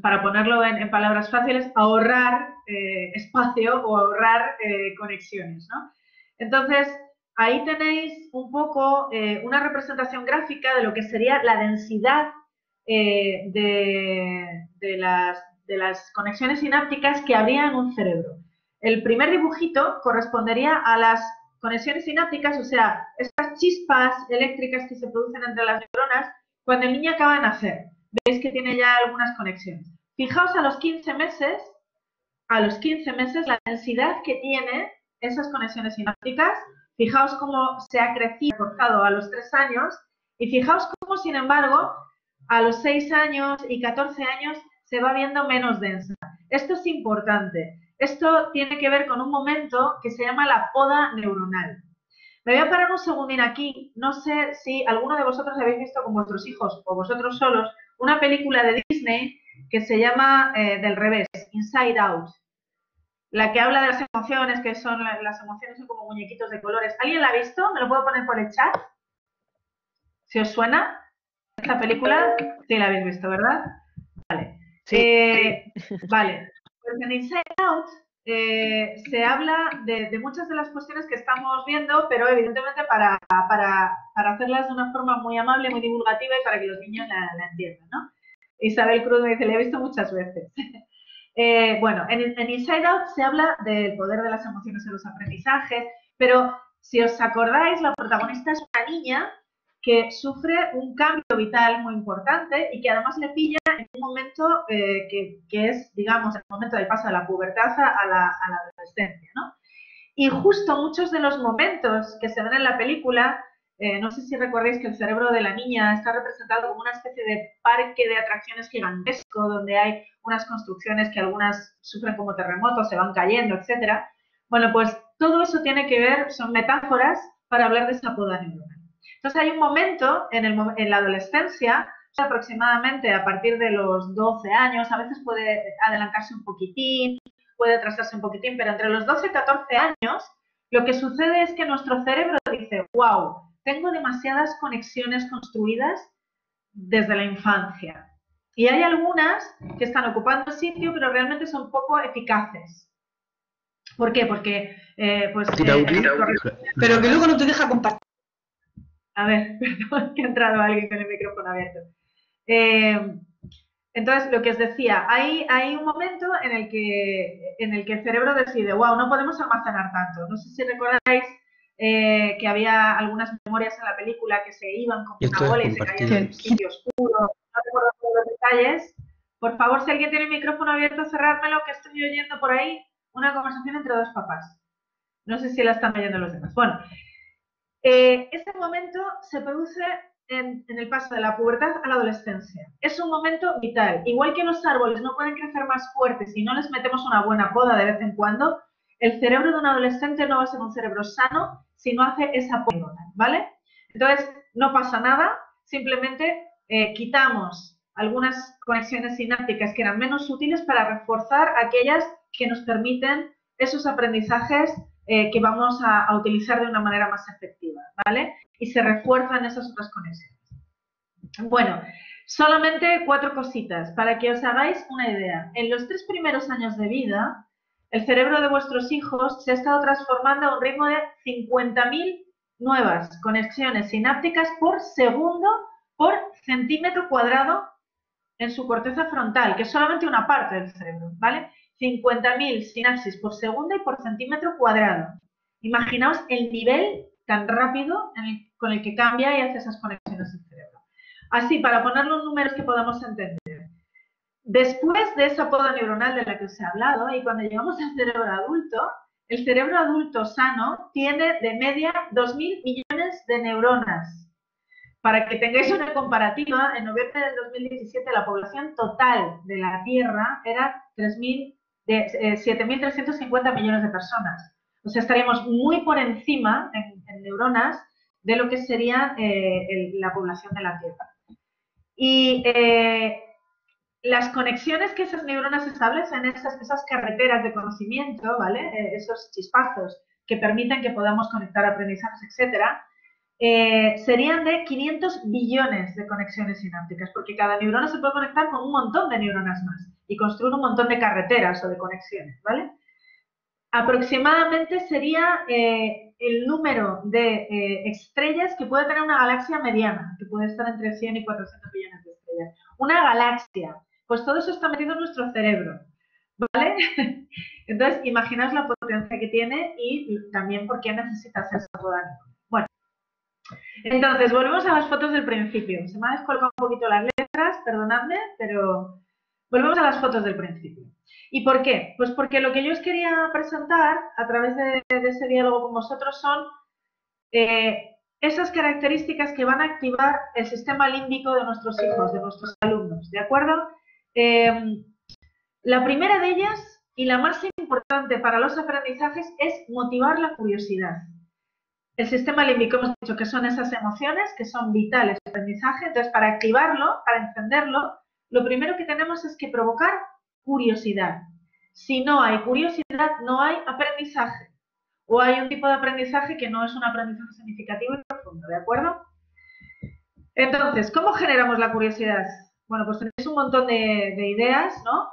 para ponerlo en palabras fáciles, ahorrar espacio o ahorrar conexiones, ¿no? Entonces, ahí tenéis un poco una representación gráfica de lo que sería la densidad de las conexiones sinápticas que habría en un cerebro. El primer dibujito correspondería a las conexiones sinápticas, o sea, estas chispas eléctricas que se producen entre las neuronas cuando el niño acaba de nacer. Veis que tiene ya algunas conexiones. Fijaos a los 15 meses la densidad que tiene esas conexiones sinápticas. Fijaos cómo se ha crecido, reforzado a los 3 años y fijaos cómo, sin embargo, a los 6 años y 14 años se va viendo menos densa. Esto es importante. Esto tiene que ver con un momento que se llama la poda neuronal. Me voy a parar un segundín aquí. No sé si alguno de vosotros habéis visto con vuestros hijos o vosotros solos una película de Disney que se llama del revés, Inside Out. La que habla de las emociones, que son las emociones son como muñequitos de colores. ¿Alguien la ha visto? ¿Me lo puedo poner por el chat? ¿Si os suena esta película? Sí, la habéis visto, ¿verdad? Vale. Sí. Vale. Pues en Inside Out se habla de muchas de las cuestiones que estamos viendo, pero evidentemente para hacerlas de una forma muy amable, muy divulgativa y para que los niños la entiendan, ¿no? Isabel Cruz me dice, la he visto muchas veces. Bueno, en Inside Out se habla del poder de las emociones en los aprendizajes, pero si os acordáis, la protagonista es una niña que sufre un cambio vital muy importante y que además le pilla en un momento que es, digamos, el momento del paso de la pubertad a la adolescencia, ¿no? Y justo muchos de los momentos que se ven en la película, no sé si recordáis que el cerebro de la niña está representado como una especie de parque de atracciones gigantesco, donde hay unas construcciones que algunas sufren como terremotos, se van cayendo, etcétera. Bueno, pues todo eso tiene que ver, son metáforas para hablar de esa poda neuronal. Entonces hay un momento en la adolescencia, aproximadamente a partir de los 12 años, a veces puede adelantarse un poquitín, puede atrasarse un poquitín, pero entre los 12 y 14 años, lo que sucede es que nuestro cerebro dice, wow, tengo demasiadas conexiones construidas desde la infancia. Y hay algunas que están ocupando sitio, pero realmente son poco eficaces. ¿Por qué? Porque, pero que luego no te deja compartir. A ver, perdón, que ha entrado alguien con el micrófono abierto. Entonces, lo que os decía, hay un momento en el que el cerebro decide, wow, no podemos almacenar tanto. No sé si recordáis que había algunas memorias en la película que se iban como una bola y se caían en un sitio oscuro. No recuerdo todos los detalles. Por favor, si alguien tiene el micrófono abierto, cerrádmelo, que estoy oyendo por ahí una conversación entre dos papás. No sé si la están oyendo los demás. Bueno, este momento se produce en el paso de la pubertad a la adolescencia. Es un momento vital. Igual que los árboles no pueden crecer más fuertes si no les metemos una buena poda de vez en cuando, el cerebro de un adolescente no va a ser un cerebro sano si no hace esa poda, ¿vale? Entonces, no pasa nada, simplemente quitamos algunas conexiones sinápticas que eran menos útiles para reforzar aquellas que nos permiten esos aprendizajes que vamos a utilizar de una manera más efectiva, ¿vale? Y se refuerzan esas otras conexiones. Bueno, solamente 4 cositas para que os hagáis una idea. En los 3 primeros años de vida, el cerebro de vuestros hijos se ha estado transformando a un ritmo de 50.000 nuevas conexiones sinápticas por segundo por centímetro cuadrado en su corteza frontal, que es solamente una parte del cerebro, ¿vale? 50.000 sinapsis por segundo y por centímetro cuadrado. Imaginaos el nivel tan rápido con el que cambia y hace esas conexiones el cerebro. Así, para poner los números que podamos entender. Después de esa poda neuronal de la que os he hablado, y cuando llegamos al cerebro adulto, el cerebro adulto sano tiene de media 2.000 millones de neuronas. Para que tengáis una comparativa, en noviembre del 2017 la población total de la Tierra era 7.350 millones de personas. O sea, estaríamos muy por encima en neuronas de lo que sería la población de la Tierra. Y las conexiones que esas neuronas establecen, esas carreteras de conocimiento, ¿vale? Esos chispazos que permiten que podamos conectar aprendizajes, etcétera, serían de 500 billones de conexiones sinápticas, porque cada neurona se puede conectar con un montón de neuronas más y construir un montón de carreteras o de conexiones, ¿vale? Aproximadamente sería el número de estrellas que puede tener una galaxia mediana, que puede estar entre 100 y 400 billones de estrellas. Una galaxia, pues todo eso está metido en nuestro cerebro, ¿vale? Entonces, imaginaos la potencia que tiene y también por qué necesita hacer esa poda. Bueno, entonces, volvemos a las fotos del principio. Se me ha descolgado un poquito las letras, perdonadme, pero volvemos a las fotos del principio. ¿Y por qué? Pues porque lo que yo os quería presentar a través de ese diálogo con vosotros son esas características que van a activar el sistema límbico de nuestros hijos, de nuestros alumnos, ¿de acuerdo? La primera de ellas, y la más importante para los aprendizajes, es motivar la curiosidad. El sistema límbico hemos dicho que son esas emociones que son vitales para el aprendizaje. Entonces, para activarlo, para encenderlo, lo primero que tenemos es que provocar curiosidad. Si no hay curiosidad, no hay aprendizaje. O hay un tipo de aprendizaje que no es un aprendizaje significativo y profundo, ¿de acuerdo? Entonces, ¿cómo generamos la curiosidad? Bueno, pues tenéis un montón de ideas, ¿no?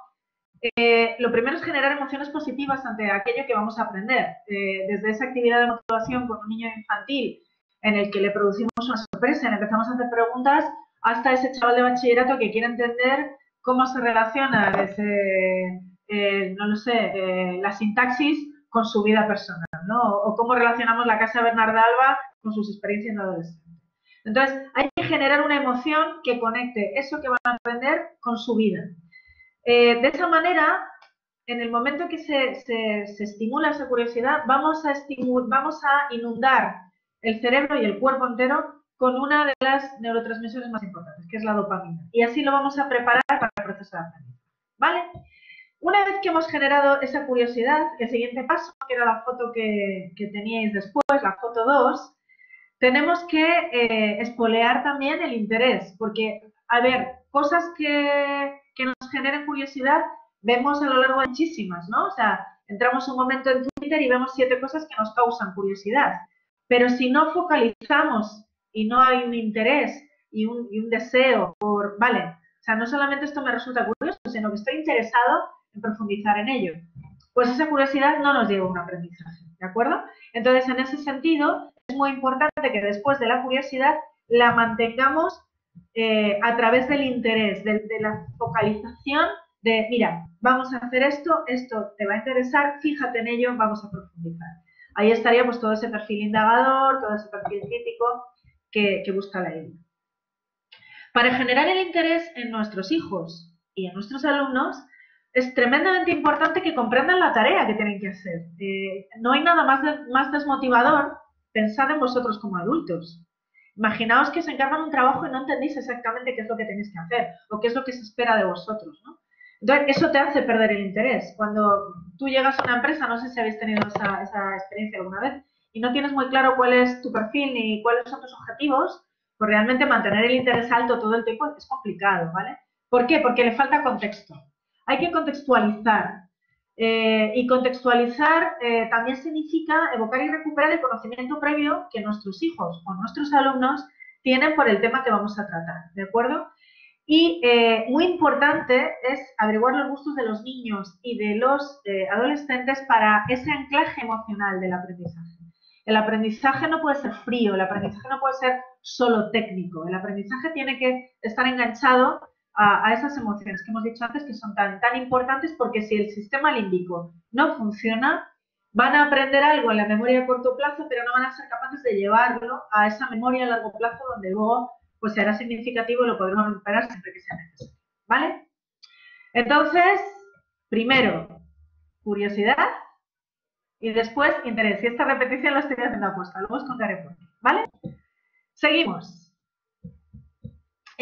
Lo primero es generar emociones positivas ante aquello que vamos a aprender. Desde esa actividad de motivación con un niño infantil en el que le producimos una sorpresa, y empezamos a hacer preguntas, hasta ese chaval de bachillerato que quiere entender cómo se relaciona no lo sé, la sintaxis con su vida personal, ¿no? O cómo relacionamos la Casa Bernarda Alba con sus experiencias de adolescente. Entonces, hay que generar una emoción que conecte eso que van a aprender con su vida. De esa manera, en el momento que se estimula esa curiosidad, vamos a inundar el cerebro y el cuerpo entero con una de las neurotransmisores más importantes, que es la dopamina. Y así lo vamos a preparar para el proceso de aprendizaje, ¿vale? Una vez que hemos generado esa curiosidad, el siguiente paso, que era la foto que teníais después, la foto 2, tenemos que espolear también el interés, porque, a ver, cosas que nos generen curiosidad vemos a lo largo de muchísimas, ¿no? O sea, entramos un momento en Twitter y vemos 7 cosas que nos causan curiosidad. Pero si no focalizamos y no hay un interés y un deseo por, vale, o sea, no solamente esto me resulta curioso, sino que estoy interesado en profundizar en ello, pues esa curiosidad no nos lleva a un aprendizaje, ¿de acuerdo? Entonces, en ese sentido, es muy importante que después de la curiosidad la mantengamos a través del interés, de la focalización de, mira, vamos a hacer esto, esto te va a interesar, fíjate en ello, vamos a profundizar. Ahí estaría pues todo ese perfil indagador, todo ese perfil crítico que busca la IA. Para generar el interés en nuestros hijos y en nuestros alumnos, es tremendamente importante que comprendan la tarea que tienen que hacer. No hay nada más desmotivador, pensad en vosotros como adultos. Imaginaos que os encargan un trabajo y no entendéis exactamente qué es lo que tenéis que hacer o qué es lo que se espera de vosotros, ¿no? Entonces, eso te hace perder el interés. Cuando tú llegas a una empresa, no sé si habéis tenido esa experiencia alguna vez, y no tienes muy claro cuál es tu perfil ni cuáles son tus objetivos, pues realmente mantener el interés alto todo el tiempo es complicado, ¿vale? ¿Por qué? Porque le falta contexto. Hay que contextualizar. Y contextualizar también significa evocar y recuperar el conocimiento previo que nuestros hijos o nuestros alumnos tienen por el tema que vamos a tratar, ¿de acuerdo? Y muy importante es averiguar los gustos de los niños y de los adolescentes para ese anclaje emocional del aprendizaje. El aprendizaje no puede ser frío, el aprendizaje no puede ser solo técnico, el aprendizaje tiene que estar enganchado a esas emociones que hemos dicho antes que son tan importantes, porque si el sistema límbico no funciona, van a aprender algo en la memoria a corto plazo, pero no van a ser capaces de llevarlo a esa memoria a largo plazo donde luego pues será significativo y lo podremos recuperar siempre que sea necesario, ¿vale? Entonces, primero, curiosidad y después interés. Y esta repetición la estoy haciendo aposta, luego os contaré por qué, ¿vale? Seguimos.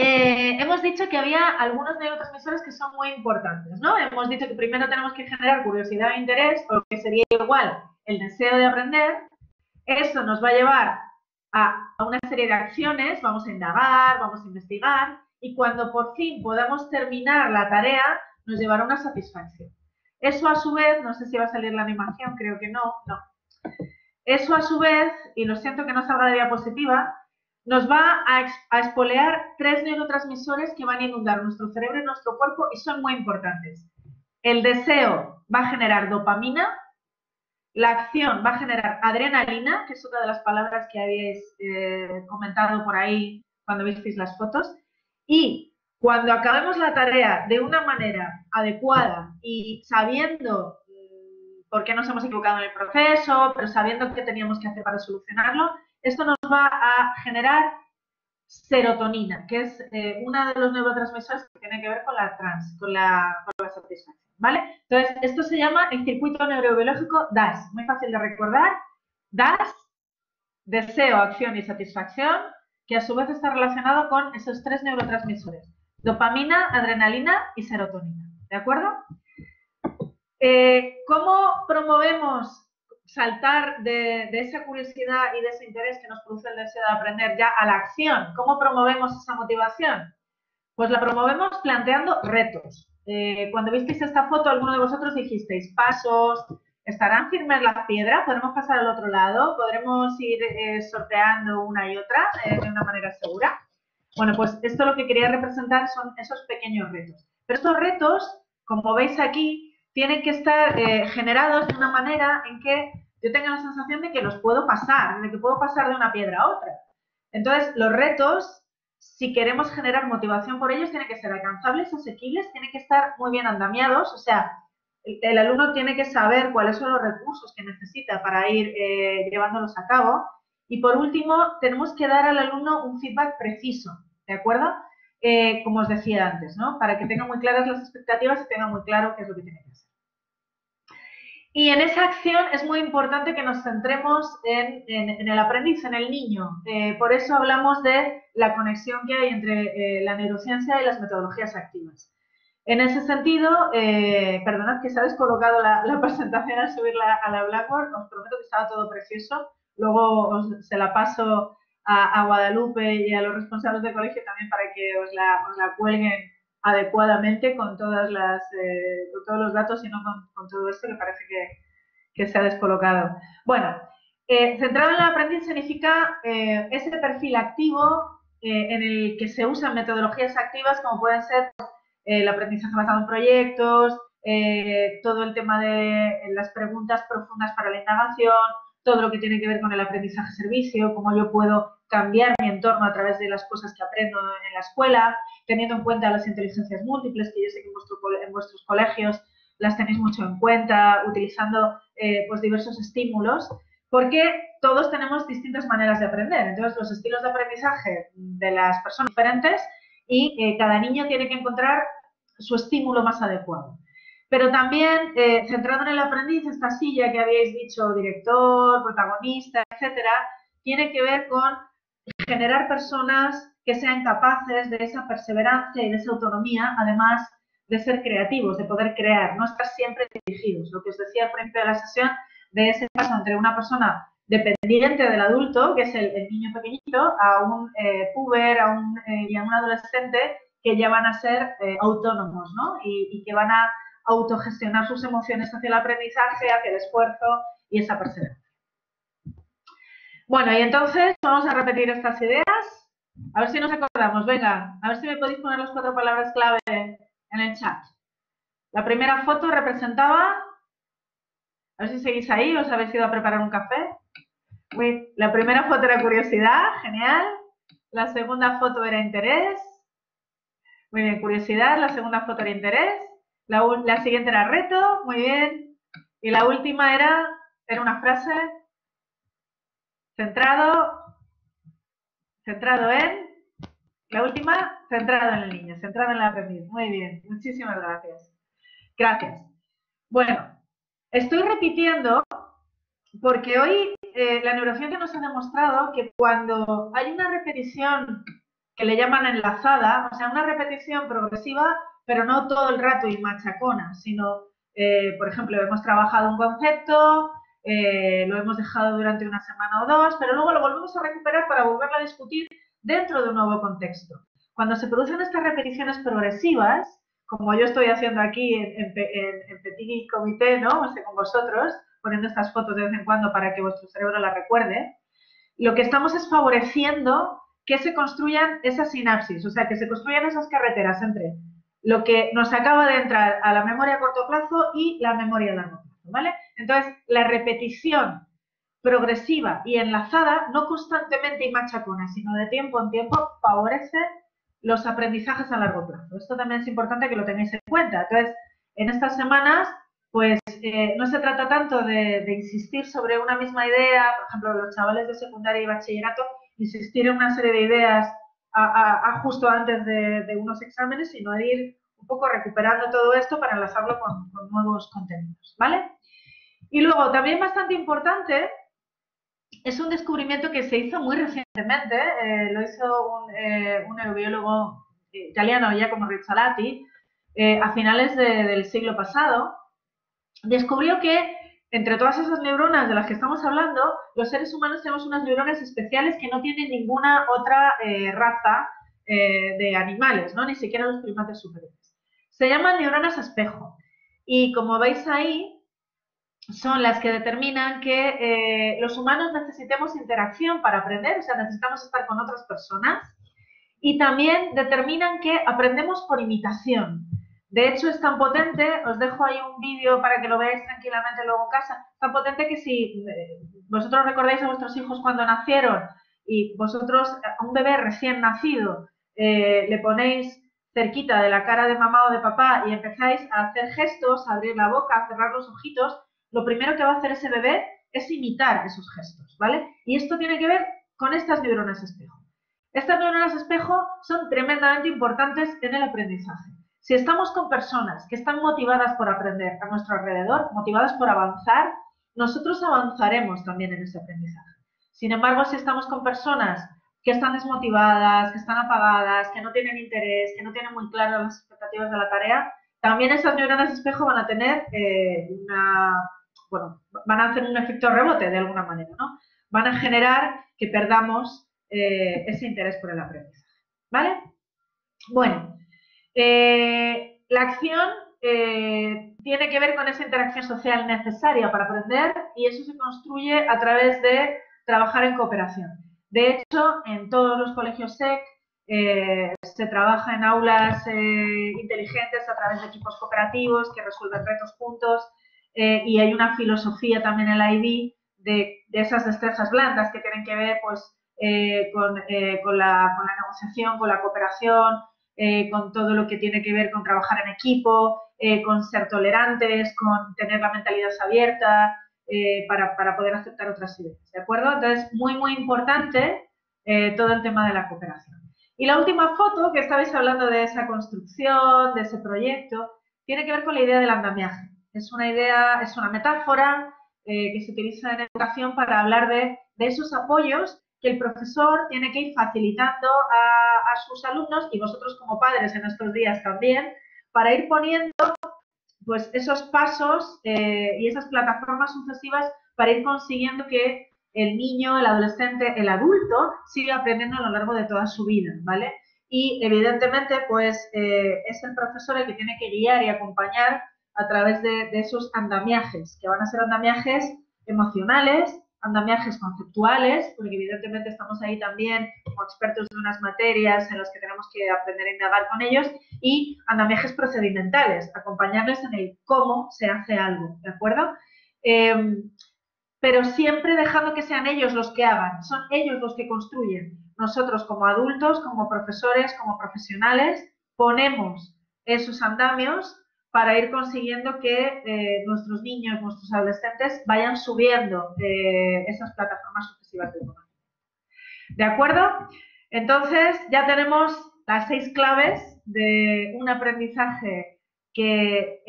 Hemos dicho que había algunos neurotransmisores que son muy importantes, ¿no? Hemos dicho que primero tenemos que generar curiosidad e interés, o que sería igual el deseo de aprender. Eso nos va a llevar a una serie de acciones, vamos a indagar, vamos a investigar, y cuando por fin podamos terminar la tarea, nos llevará una satisfacción. Eso a su vez, no sé si va a salir la animación, creo que no. Eso a su vez, y lo siento que no salga de diapositiva, nos va a espolear 3 neurotransmisores que van a inundar nuestro cerebro y nuestro cuerpo y son muy importantes. El deseo va a generar dopamina, la acción va a generar adrenalina, que es otra de las palabras que habéis comentado por ahí cuando visteis las fotos, y cuando acabemos la tarea de una manera adecuada y sabiendo por qué nos hemos equivocado en el proceso, pero sabiendo qué teníamos que hacer para solucionarlo, esto nos va a generar serotonina, que es uno de los neurotransmisores que tiene que ver con la satisfacción, ¿vale? Entonces, esto se llama el circuito neurobiológico DAS, muy fácil de recordar. DAS, deseo, acción y satisfacción, que a su vez está relacionado con esos 3 neurotransmisores, dopamina, adrenalina y serotonina, ¿de acuerdo? ¿Cómo promovemos saltar de esa curiosidad y de ese interés que nos produce el deseo de aprender ya a la acción? ¿Cómo promovemos esa motivación? Pues la promovemos planteando retos. Cuando visteis esta foto, alguno de vosotros dijisteis pasos, ¿estarán firmes las piedras? ¿Podremos pasar al otro lado? ¿Podremos ir sorteando una y otra de una manera segura? Bueno, pues esto lo que quería representar son esos pequeños retos. Pero estos retos, como veis aquí, tienen que estar generados de una manera en que yo tenga la sensación de que los puedo pasar, de que puedo pasar de una piedra a otra. Entonces, los retos, si queremos generar motivación por ellos, tienen que ser alcanzables, asequibles, tienen que estar muy bien andamiados, o sea, el alumno tiene que saber cuáles son los recursos que necesita para ir llevándolos a cabo. Y por último, tenemos que dar al alumno un feedback preciso, ¿de acuerdo? Como os decía antes, ¿no? Para que tenga muy claras las expectativas y tenga muy claro qué es lo que tiene que hacer. Y en esa acción es muy importante que nos centremos en el aprendiz, en el niño. Por eso hablamos de la conexión que hay entre la neurociencia y las metodologías activas. En ese sentido, perdonad que se ha descolocado la presentación al subirla a la Blackboard, os prometo que estaba todo precioso. Luego se la paso a Guadalupe y a los responsables del colegio también para que os la cuelguen adecuadamente con todos los datos y no con todo esto que parece que se ha descolocado. Bueno, centrado en el aprendiz significa ese perfil activo en el que se usan metodologías activas como pueden ser el aprendizaje basado en proyectos, todo el tema de las preguntas profundas para la indagación, todo lo que tiene que ver con el aprendizaje servicio, cómo yo puedo cambiar mi entorno a través de las cosas que aprendo en la escuela, teniendo en cuenta las inteligencias múltiples, que yo sé que en vuestros colegios las tenéis mucho en cuenta, utilizando pues diversos estímulos, porque todos tenemos distintas maneras de aprender. Entonces, los estilos de aprendizaje de las personas son diferentes y cada niño tiene que encontrar su estímulo más adecuado. Pero también, centrado en el aprendiz, esta silla que habíais dicho, director, protagonista, etcétera, tiene que ver con generar personas que sean capaces de esa perseverancia y de esa autonomía, además de ser creativos, de poder crear, no estar siempre dirigidos. Lo que os decía al principio de la sesión, de ese paso entre una persona dependiente del adulto, que es el niño pequeñito, a un puber, y a un adolescente que ya van a ser autónomos, ¿no? Y que van a autogestionar sus emociones hacia el aprendizaje, hacia el esfuerzo y esa perseverancia. Bueno, y entonces vamos a repetir estas ideas. A ver si nos acordamos. Venga, a ver si me podéis poner las 4 palabras clave en el chat. La primera foto representaba... A ver si seguís ahí, os habéis ido a preparar un café. La primera foto era curiosidad, genial. La segunda foto era interés. Muy bien, curiosidad. La segunda foto era interés. La siguiente era reto, muy bien. Y la última era una frase... Centrado en, la última, centrado en el niño, centrado en el aprendiz. Muy bien, muchísimas gracias. Gracias. Bueno, estoy repitiendo porque hoy la neurociencia nos ha demostrado que cuando hay una repetición que le llaman enlazada, o sea, una repetición progresiva, pero no todo el rato y machacona, sino, por ejemplo, hemos trabajado un concepto, lo hemos dejado durante una semana o 2, pero luego lo volvemos a recuperar para volverlo a discutir dentro de un nuevo contexto. Cuando se producen estas repeticiones progresivas, como yo estoy haciendo aquí en petit comité, ¿no? O sea, con vosotros, poniendo estas fotos de vez en cuando para que vuestro cerebro las recuerde, lo que estamos es favoreciendo que se construyan esas sinapsis, o sea, que se construyan esas carreteras entre lo que nos acaba de entrar a la memoria a corto plazo y la memoria a largo plazo, ¿vale? Entonces, la repetición progresiva y enlazada, no constantemente y machacona, sino de tiempo en tiempo, favorece los aprendizajes a largo plazo. Esto también es importante que lo tengáis en cuenta. Entonces, en estas semanas, pues no se trata tanto de insistir sobre una misma idea, por ejemplo, los chavales de secundaria y bachillerato, insistir en una serie de ideas justo antes de unos exámenes, sino de ir un poco recuperando todo esto para enlazarlo con nuevos contenidos, ¿vale? Y luego, también bastante importante, es un descubrimiento que se hizo muy recientemente, lo hizo un neurobiólogo italiano, Giacomo Rizzolatti, a finales del siglo pasado. Descubrió que entre todas esas neuronas de las que estamos hablando, los seres humanos tenemos unas neuronas especiales que no tienen ninguna otra raza de animales, ¿no? Ni siquiera los primates superiores. Se llaman neuronas espejo. Y como veis ahí, son las que determinan que los humanos necesitemos interacción para aprender, o sea, necesitamos estar con otras personas, y también determinan que aprendemos por imitación. De hecho, es tan potente, os dejo ahí un vídeo para que lo veáis tranquilamente luego en casa, tan potente que si vosotros recordáis a vuestros hijos cuando nacieron y vosotros a un bebé recién nacido le ponéis cerquita de la cara de mamá o de papá y empezáis a hacer gestos, a abrir la boca, a cerrar los ojitos, lo primero que va a hacer ese bebé es imitar esos gestos, ¿vale? Y esto tiene que ver con estas neuronas espejo. Estas neuronas espejo son tremendamente importantes en el aprendizaje. Si estamos con personas que están motivadas por aprender a nuestro alrededor, motivadas por avanzar, nosotros avanzaremos también en ese aprendizaje. Sin embargo, si estamos con personas que están desmotivadas, que están apagadas, que no tienen interés, que no tienen muy claras las expectativas de la tarea, también esas neuronas espejo van a tener van a hacer un efecto rebote de alguna manera, ¿no? Van a generar que perdamos ese interés por el aprendizaje, ¿vale? Bueno, la acción tiene que ver con esa interacción social necesaria para aprender y eso se construye a través de trabajar en cooperación. De hecho, en todos los colegios SEC se trabaja en aulas inteligentes a través de equipos cooperativos que resuelven retos juntos y hay una filosofía también en la IB de esas destrezas blandas que tienen que ver pues, con la negociación, con la cooperación, con todo lo que tiene que ver con trabajar en equipo, con ser tolerantes, con tener la mentalidad abierta para poder aceptar otras ideas, ¿de acuerdo? Entonces, muy, muy importante todo el tema de la cooperación. Y la última foto, que estabais hablando de esa construcción, de ese proyecto, tiene que ver con la idea del andamiaje. Es una idea, es una metáfora que se utiliza en educación para hablar de esos apoyos que el profesor tiene que ir facilitando a sus alumnos y vosotros como padres en estos días también, para ir poniendo pues, esos pasos y esas plataformas sucesivas para ir consiguiendo que el niño, el adolescente, el adulto siga aprendiendo a lo largo de toda su vida, ¿vale? Y evidentemente pues es el profesor el que tiene que guiar y acompañar a través de esos andamiajes, que van a ser andamiajes emocionales, andamiajes conceptuales, porque evidentemente estamos ahí también como expertos de unas materias en las que tenemos que aprender a indagar con ellos, y andamiajes procedimentales, acompañarles en el cómo se hace algo, ¿de acuerdo? Pero siempre dejando que sean ellos los que hagan, son ellos los que construyen. Nosotros como adultos, como profesores, como profesionales, ponemos esos andamios para ir consiguiendo que nuestros niños, nuestros adolescentes vayan subiendo esas plataformas sucesivas de conocimiento. ¿De acuerdo? Entonces ya tenemos las 6 claves de un aprendizaje que,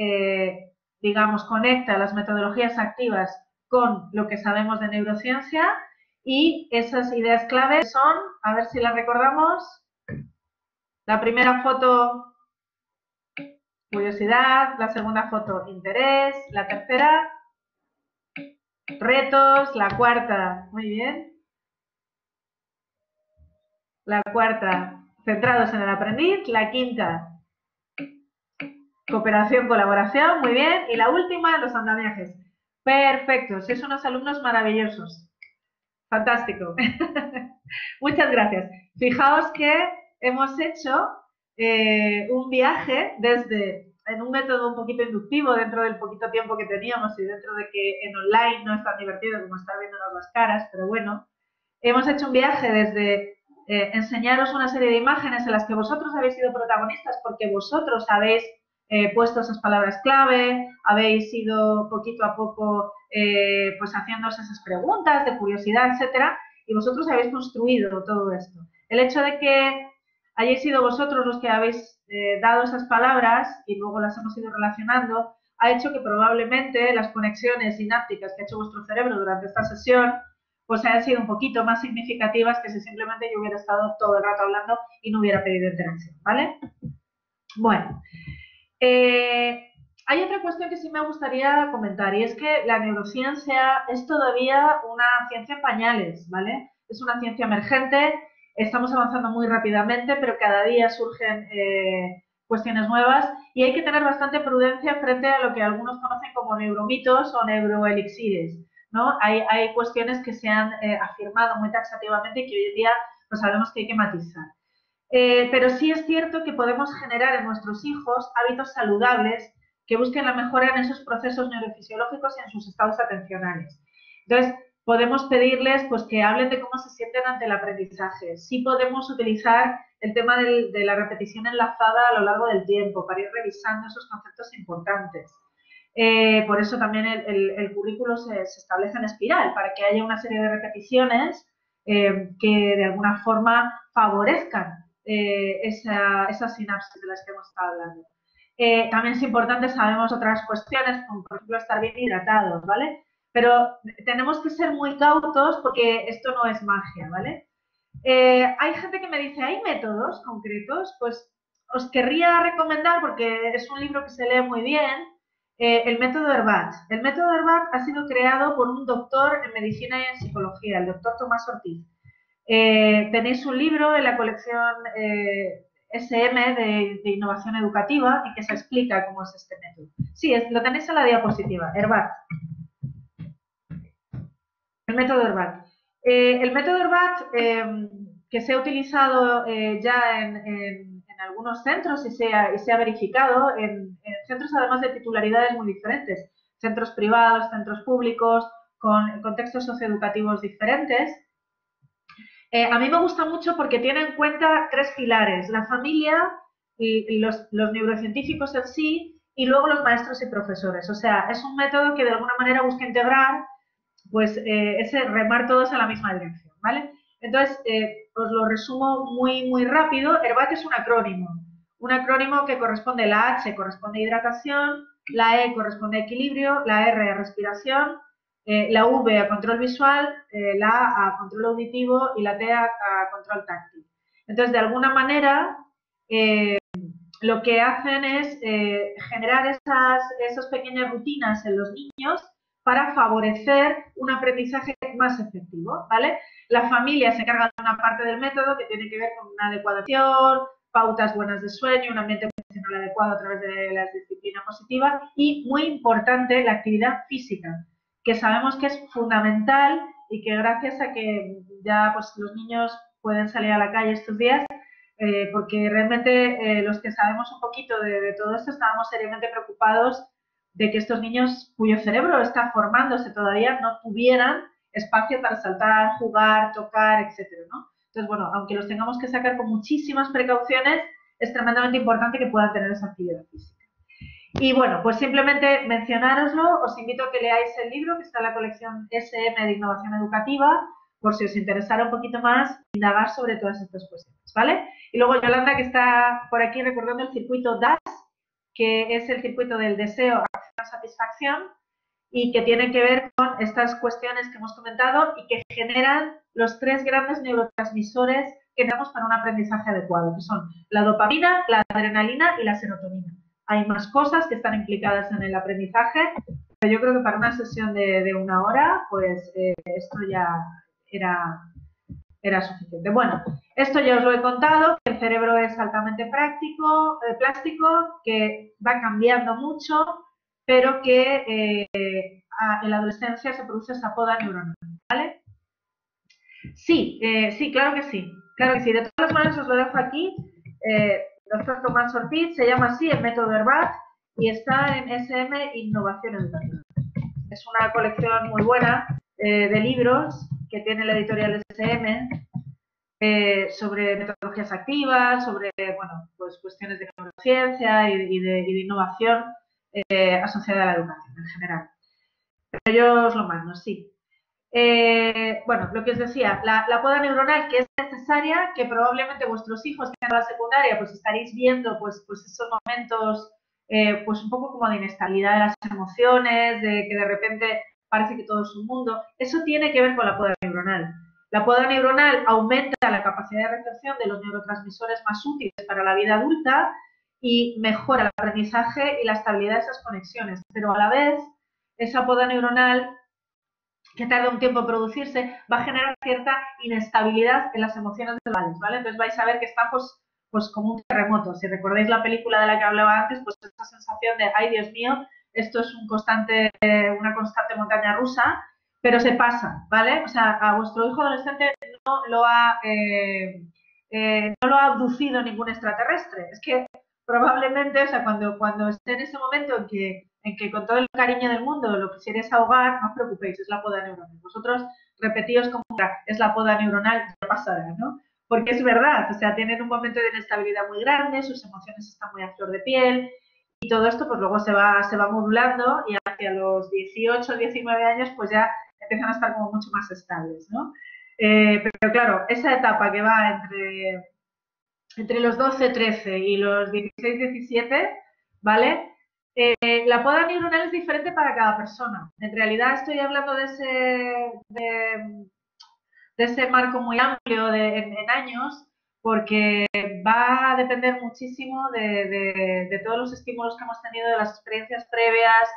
digamos, conecta las metodologías activas con lo que sabemos de neurociencia, y esas ideas claves son, a ver si las recordamos, la primera foto, curiosidad, la segunda foto, interés, la tercera, retos, la cuarta, muy bien, la cuarta, centrados en el aprendiz, la quinta, cooperación, colaboración, muy bien, y la última, los andamiajes. Perfecto, sois unos alumnos maravillosos. Fantástico. Muchas gracias. Fijaos que hemos hecho un viaje desde, en un método un poquito inductivo dentro del poquito tiempo que teníamos y dentro de que en online no es tan divertido como estar viéndonos las caras, pero bueno, hemos hecho un viaje desde enseñaros una serie de imágenes en las que vosotros habéis sido protagonistas porque vosotros habéis puesto esas palabras clave, habéis ido poquito a poco pues haciéndoos esas preguntas de curiosidad, etcétera, y vosotros habéis construido todo esto. El hecho de que hayáis sido vosotros los que habéis dado esas palabras y luego las hemos ido relacionando, ha hecho que probablemente las conexiones sinápticas que ha hecho vuestro cerebro durante esta sesión pues hayan sido un poquito más significativas que si simplemente yo hubiera estado todo el rato hablando y no hubiera pedido interacción, ¿vale? Bueno, hay otra cuestión que sí me gustaría comentar, y es que la neurociencia es todavía una ciencia en pañales, ¿vale? Es una ciencia emergente, estamos avanzando muy rápidamente, pero cada día surgen cuestiones nuevas y hay que tener bastante prudencia frente a lo que algunos conocen como neuromitos o neuroelixires, ¿no? Hay cuestiones que se han afirmado muy taxativamente y que hoy en día pues sabemos que hay que matizar. Pero sí es cierto que podemos generar en nuestros hijos hábitos saludables que busquen la mejora en esos procesos neurofisiológicos y en sus estados atencionales. Entonces, podemos pedirles pues, que hablen de cómo se sienten ante el aprendizaje. Sí podemos utilizar el tema de la repetición enlazada a lo largo del tiempo para ir revisando esos conceptos importantes. Por eso también el currículo se establece en espiral, para que haya una serie de repeticiones que de alguna forma favorezcan esas sinapsis de las que hemos estado hablando. También es importante, sabemos otras cuestiones, como por ejemplo estar bien hidratados, ¿vale? Pero tenemos que ser muy cautos porque esto no es magia, ¿vale? Hay gente que me dice, ¿hay métodos concretos? Pues os querría recomendar, porque es un libro que se lee muy bien, el método Herbat. El método Herbat ha sido creado por un doctor en medicina y en psicología, el doctor Tomás Ortiz. Tenéis un libro en la colección SM de Innovación Educativa en que se explica cómo es este método. Sí, lo tenéis en la diapositiva, Herbat. El método Herbat. El método Herbat, que se ha utilizado ya en algunos centros y se ha verificado en centros además de titularidades muy diferentes, centros privados, centros públicos, con contextos socioeducativos diferentes. A mí me gusta mucho porque tiene en cuenta 3 pilares, la familia, y los neurocientíficos en sí y luego los maestros y profesores. O sea, es un método que de alguna manera busca integrar pues ese remar todos en la misma dirección, ¿vale? Entonces, os lo resumo muy rápido. Herbat es un acrónimo que corresponde, la H corresponde a hidratación, la E corresponde a equilibrio, la R a respiración, la V a control visual, la A a control auditivo y la T a control táctil. Entonces, de alguna manera, lo que hacen es generar esas pequeñas rutinas en los niños para favorecer un aprendizaje más efectivo, ¿vale? La familia se encarga de una parte del método que tiene que ver con una adecuación, pautas buenas de sueño, un ambiente emocional adecuado a través de la disciplina positiva y, muy importante, la actividad física, que sabemos que es fundamental y que gracias a que ya pues, los niños pueden salir a la calle estos días, porque realmente los que sabemos un poquito de todo esto estábamos seriamente preocupados de que estos niños cuyo cerebro está formándose todavía no tuvieran espacio para saltar, jugar, tocar, etcétera, ¿no? Entonces, bueno, aunque los tengamos que sacar con muchísimas precauciones, es tremendamente importante que puedan tener esa actividad física. Y bueno, pues simplemente mencionároslo, os invito a que leáis el libro que está en la colección SM de Innovación Educativa, por si os interesara un poquito más, indagar sobre todas estas cuestiones, ¿vale? Y luego Yolanda, que está por aquí recordando el circuito DAS, que es el circuito del deseo, acción, satisfacción, y que tiene que ver con estas cuestiones que hemos comentado y que generan los 3 grandes neurotransmisores que necesitamos para un aprendizaje adecuado, que son la dopamina, la adrenalina y la serotonina. Hay más cosas que están implicadas en el aprendizaje, pero yo creo que para una sesión de 1 hora, pues esto ya era suficiente. Bueno, esto ya os lo he contado, que el cerebro es altamente plástico, que va cambiando mucho, pero que en la adolescencia se produce esa poda neuronal, ¿vale? Sí, sí, claro que sí. Claro que sí. De todas maneras os lo dejo aquí. Doctor Tomás Ortiz, se llama así el método Herbat y está en SM Innovación Educativa. Es una colección muy buena de libros que tiene la editorial SM sobre metodologías activas, sobre bueno, pues cuestiones de neurociencia y de innovación asociada a la educación en general. Pero yo os lo mando, sí. Bueno, lo que os decía, la poda neuronal que es necesaria, que probablemente vuestros hijos que en la secundaria pues estaréis viendo pues esos momentos pues un poco como de inestabilidad de las emociones, de que de repente parece que todo es un mundo. Eso tiene que ver con la poda neuronal. La poda neuronal aumenta la capacidad de recepción de los neurotransmisores más útiles para la vida adulta y mejora el aprendizaje y la estabilidad de esas conexiones, pero a la vez esa poda neuronal que tarda un tiempo en producirse, va a generar cierta inestabilidad en las emociones globales, ¿vale? Entonces vais a ver que están pues como un terremoto. Si recordáis la película de la que hablaba antes, pues esa sensación de, ay Dios mío, esto es una constante montaña rusa, pero se pasa, ¿vale? O sea, a vuestro hijo adolescente no lo ha abducido ningún extraterrestre. Es que probablemente, o sea, cuando esté en ese momento en que con todo el cariño del mundo lo quisierais ahogar, no os preocupéis, es la poda neuronal. Vosotros repetíos como es la poda neuronal, ya pasará, ¿no? Porque es verdad, o sea, tienen un momento de inestabilidad muy grande, sus emociones están muy a flor de piel y todo esto pues luego se va modulando y hacia los 18, 19 años pues ya empiezan a estar como mucho más estables, ¿no? Pero claro, esa etapa que va entre los 12, 13 y los 16, 17, ¿vale? La poda neuronal es diferente para cada persona. En realidad estoy hablando de ese marco muy amplio en años, porque va a depender muchísimo de todos los estímulos que hemos tenido, de las experiencias previas,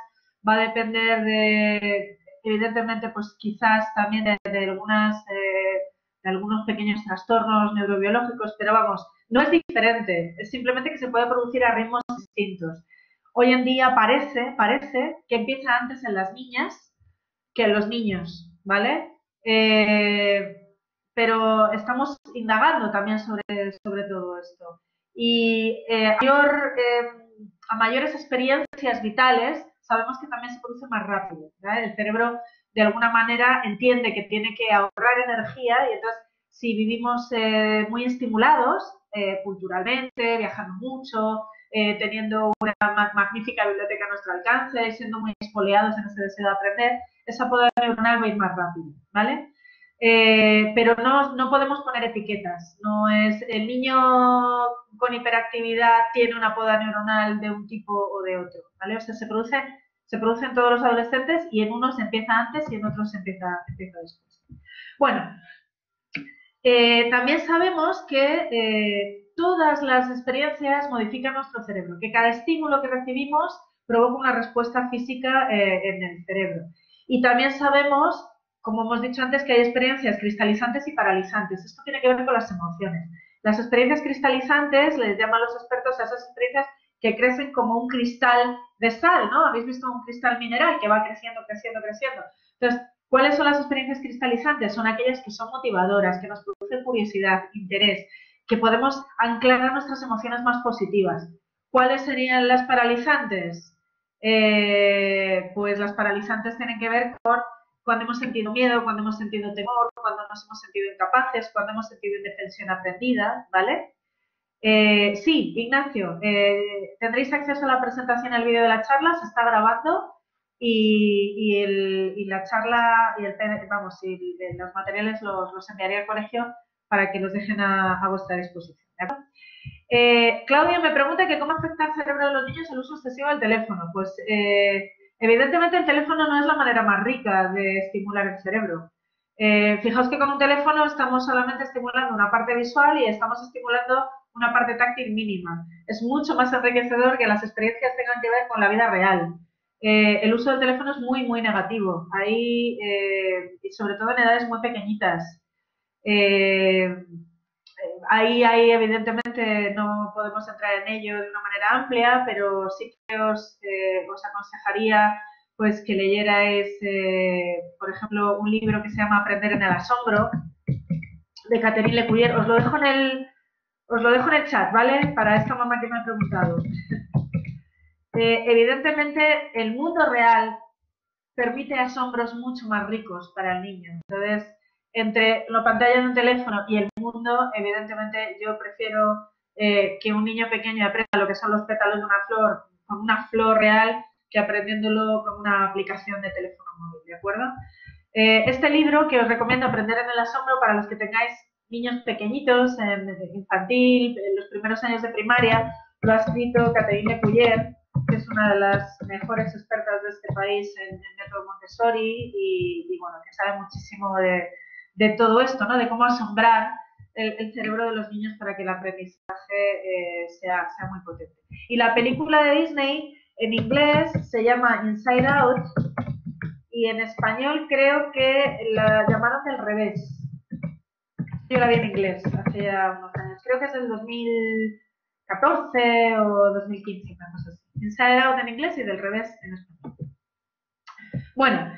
va a depender evidentemente, pues quizás también de algunos pequeños trastornos neurobiológicos, pero vamos, no es diferente, es simplemente que se puede producir a ritmos distintos. Hoy en día parece que empieza antes en las niñas que en los niños, ¿vale? Pero estamos indagando también sobre todo esto. Y a mayores experiencias vitales, sabemos que también se produce más rápido, ¿vale? El cerebro, de alguna manera, entiende que tiene que ahorrar energía y entonces, si vivimos muy estimulados culturalmente, viajando mucho, teniendo una magnífica biblioteca a nuestro alcance, siendo muy espoleados en ese deseo de aprender, esa poda neuronal va a ir más rápido, ¿vale? Pero no podemos poner etiquetas. No es el niño con hiperactividad tiene una poda neuronal de un tipo o de otro, ¿vale? O sea, se produce en todos los adolescentes y en unos empieza antes y en otros empieza después. Bueno, también sabemos que todas las experiencias modifican nuestro cerebro, que cada estímulo que recibimos provoca una respuesta física en el cerebro. Y también sabemos, como hemos dicho antes, que hay experiencias cristalizantes y paralizantes. Esto tiene que ver con las emociones. Las experiencias cristalizantes, les llaman los expertos a esas experiencias que crecen como un cristal de sal, ¿no? ¿Habéis visto un cristal mineral que va creciendo, creciendo, creciendo? Entonces, ¿cuáles son las experiencias cristalizantes? Son aquellas que son motivadoras, que nos producen curiosidad, interés, que podemos anclar a nuestras emociones más positivas. ¿Cuáles serían las paralizantes? Pues las paralizantes tienen que ver con cuando hemos sentido miedo, cuando hemos sentido temor, cuando nos hemos sentido incapaces, cuando hemos sentido indefensión aprendida, ¿vale? Sí, Ignacio, tendréis acceso a la presentación, al vídeo de la charla, se está grabando y la charla y los materiales los enviaré al colegio para que los dejen a vuestra disposición. ¿De acuerdo? Claudia me pregunta que cómo afecta al cerebro de los niños el uso excesivo del teléfono. Pues evidentemente el teléfono no es la manera más rica de estimular el cerebro. Fijaos que con un teléfono estamos solamente estimulando una parte visual y estamos estimulando una parte táctil mínima. Es mucho más enriquecedor que las experiencias tengan que ver con la vida real. El uso del teléfono es muy, muy negativo. Ahí, y sobre todo en edades muy pequeñitas. Ahí evidentemente no podemos entrar en ello de una manera amplia, pero sí que os aconsejaría pues que leyerais, por ejemplo, un libro que se llama Aprender en el asombro, de Catherine Lecuyer. Os lo dejo en el chat, ¿vale? Para esta mamá que me ha preguntado. Evidentemente, el mundo real permite asombros mucho más ricos para el niño. Entonces, entre la pantalla de un teléfono y el mundo, evidentemente yo prefiero que un niño pequeño aprenda lo que son los pétalos de una flor con una flor real que aprendiéndolo con una aplicación de teléfono móvil, ¿de acuerdo? Este libro que os recomiendo, Aprender en el asombro, para los que tengáis niños pequeñitos, en infantil, en los primeros años de primaria, lo ha escrito Catherine Lecuyer, que es una de las mejores expertas de este país en método Montessori y bueno, que sabe muchísimo de todo esto, ¿no? De cómo asombrar el cerebro de los niños para que el aprendizaje sea muy potente. Y la película de Disney en inglés se llama Inside Out y en español creo que la llamaron del revés. Yo la vi en inglés hace ya unos años. Creo que es del 2014 o 2015, una cosa así. Inside Out en inglés y del revés en español. Bueno,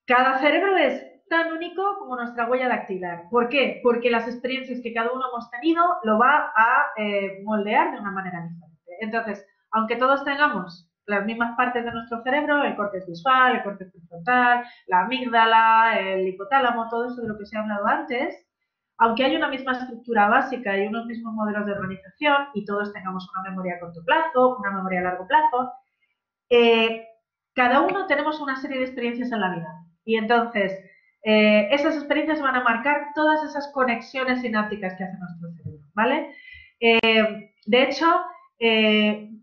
cada cerebro es tan único como nuestra huella dactilar. ¿Por qué? Porque las experiencias que cada uno hemos tenido lo va a moldear de una manera diferente. Entonces, aunque todos tengamos las mismas partes de nuestro cerebro, el córtex visual, el córtex prefrontal, la amígdala, el hipotálamo, todo eso de lo que se ha hablado antes, aunque haya una misma estructura básica y unos mismos modelos de organización y todos tengamos una memoria a corto plazo, una memoria a largo plazo, cada uno tenemos una serie de experiencias en la vida. Y entonces, esas experiencias van a marcar todas esas conexiones sinápticas que hace nuestro cerebro, ¿vale? De hecho,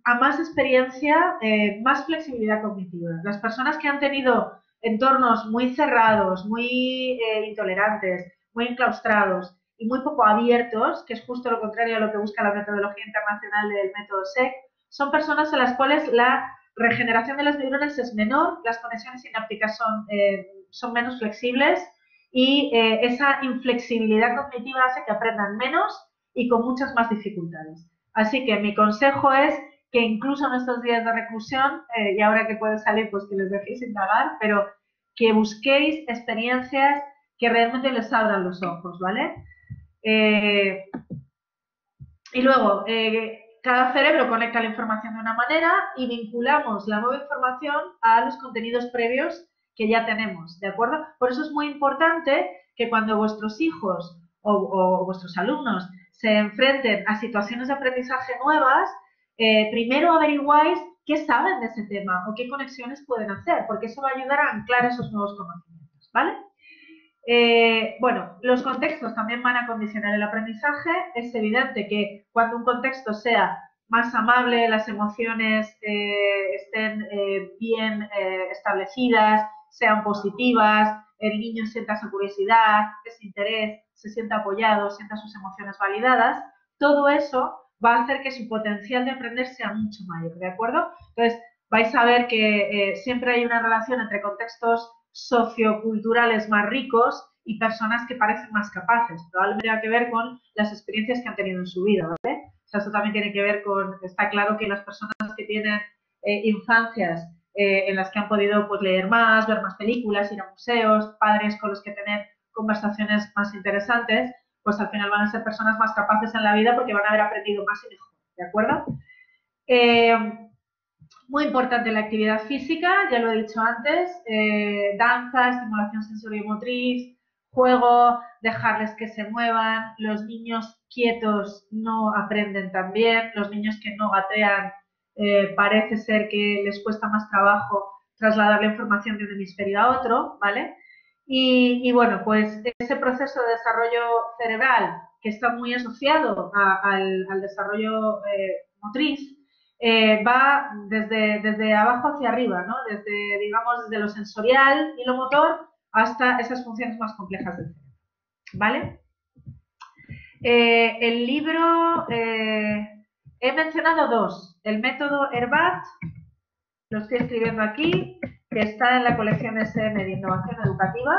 a más experiencia, más flexibilidad cognitiva. Las personas que han tenido entornos muy cerrados, muy intolerantes, muy enclaustrados y muy poco abiertos, que es justo lo contrario a lo que busca la metodología internacional del método SEC, son personas a las cuales la regeneración de las neuronas es menor, las conexiones sinápticas son menos flexibles y esa inflexibilidad cognitiva hace que aprendan menos y con muchas más dificultades. Así que mi consejo es que incluso en estos días de reclusión, y ahora que pueden salir, pues que les dejéis indagar, pero que busquéis experiencias que realmente les abran los ojos, ¿vale? Y luego, cada cerebro conecta la información de una manera y vinculamos la nueva información a los contenidos previos que ya tenemos, ¿de acuerdo? Por eso es muy importante que cuando vuestros hijos o vuestros alumnos se enfrenten a situaciones de aprendizaje nuevas, primero averiguáis qué saben de ese tema o qué conexiones pueden hacer, porque eso va a ayudar a anclar esos nuevos conocimientos, ¿vale? Bueno, los contextos también van a condicionar el aprendizaje. Es evidente que cuando un contexto sea más amable, las emociones estén bien establecidas, sean positivas, el niño sienta esa curiosidad, ese interés, se sienta apoyado, sienta sus emociones validadas, todo eso va a hacer que su potencial de aprender sea mucho mayor, ¿de acuerdo? Entonces, vais a ver que siempre hay una relación entre contextos socioculturales más ricos y personas que parecen más capaces. Probablemente tenga que ver con las experiencias que han tenido en su vida, ¿vale? O sea, eso también tiene que ver con, está claro que las personas que tienen infancias en las que han podido pues, leer más, ver más películas, ir a museos, padres con los que tener conversaciones más interesantes, pues al final van a ser personas más capaces en la vida porque van a haber aprendido más y mejor, ¿de acuerdo? Muy importante la actividad física, ya lo he dicho antes, danza, estimulación sensoriomotriz, juego, dejarles que se muevan. Los niños quietos no aprenden tan bien, los niños que no gatean parece ser que les cuesta más trabajo trasladar la información de un hemisferio a otro, ¿vale? Y bueno, pues ese proceso de desarrollo cerebral que está muy asociado al desarrollo motriz, va desde abajo hacia arriba, ¿no? Desde, digamos, desde lo sensorial y lo motor hasta esas funciones más complejas del cerebro, ¿vale? El libro, he mencionado dos, el método Herbat, lo estoy escribiendo aquí, que está en la colección SM de Innovación Educativa,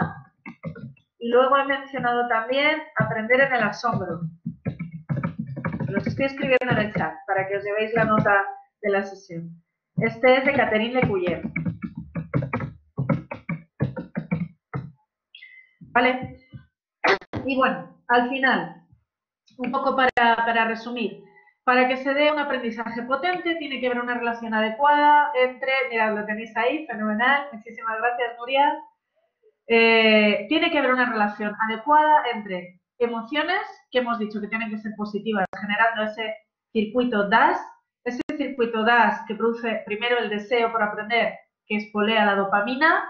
y luego he mencionado también Aprender en el Asombro. Los estoy escribiendo en el chat para que os llevéis la nota de la sesión. Este es de Catherine Lecuyer. ¿Vale? Y bueno, al final, un poco para resumir, para que se dé un aprendizaje potente tiene que haber una relación adecuada entre, mirad, lo tenéis ahí, fenomenal, muchísimas gracias, Nuria. Tiene que haber una relación adecuada entre emociones, que hemos dicho que tienen que ser positivas, generando ese circuito DAS, ese circuito DAS que produce primero el deseo por aprender, que espolea la dopamina,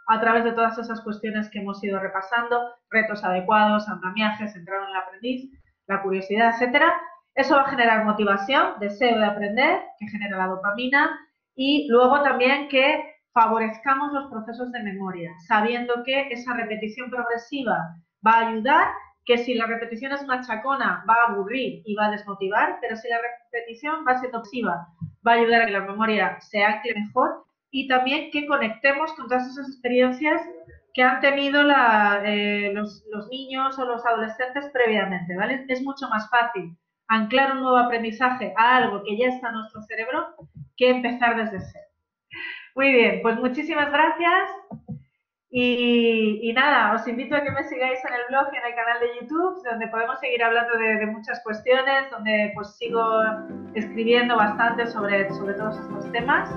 a través de todas esas cuestiones que hemos ido repasando, retos adecuados, andamiaje, centrado en el aprendiz, la curiosidad, etcétera. Eso va a generar motivación, deseo de aprender, que genera la dopamina, y luego también que favorezcamos los procesos de memoria, sabiendo que esa repetición progresiva va a ayudar, que si la repetición es machacona va a aburrir y va a desmotivar, pero si la repetición va a ser toxiva, va a ayudar a que la memoria se ancle mejor y también que conectemos con todas esas experiencias que han tenido los niños o los adolescentes previamente, ¿vale? Es mucho más fácil anclar un nuevo aprendizaje a algo que ya está en nuestro cerebro que empezar desde cero. Muy bien, pues muchísimas gracias y nada, os invito a que me sigáis en el blog y en el canal de YouTube, donde podemos seguir hablando de muchas cuestiones, donde pues sigo escribiendo bastante sobre todos estos temas.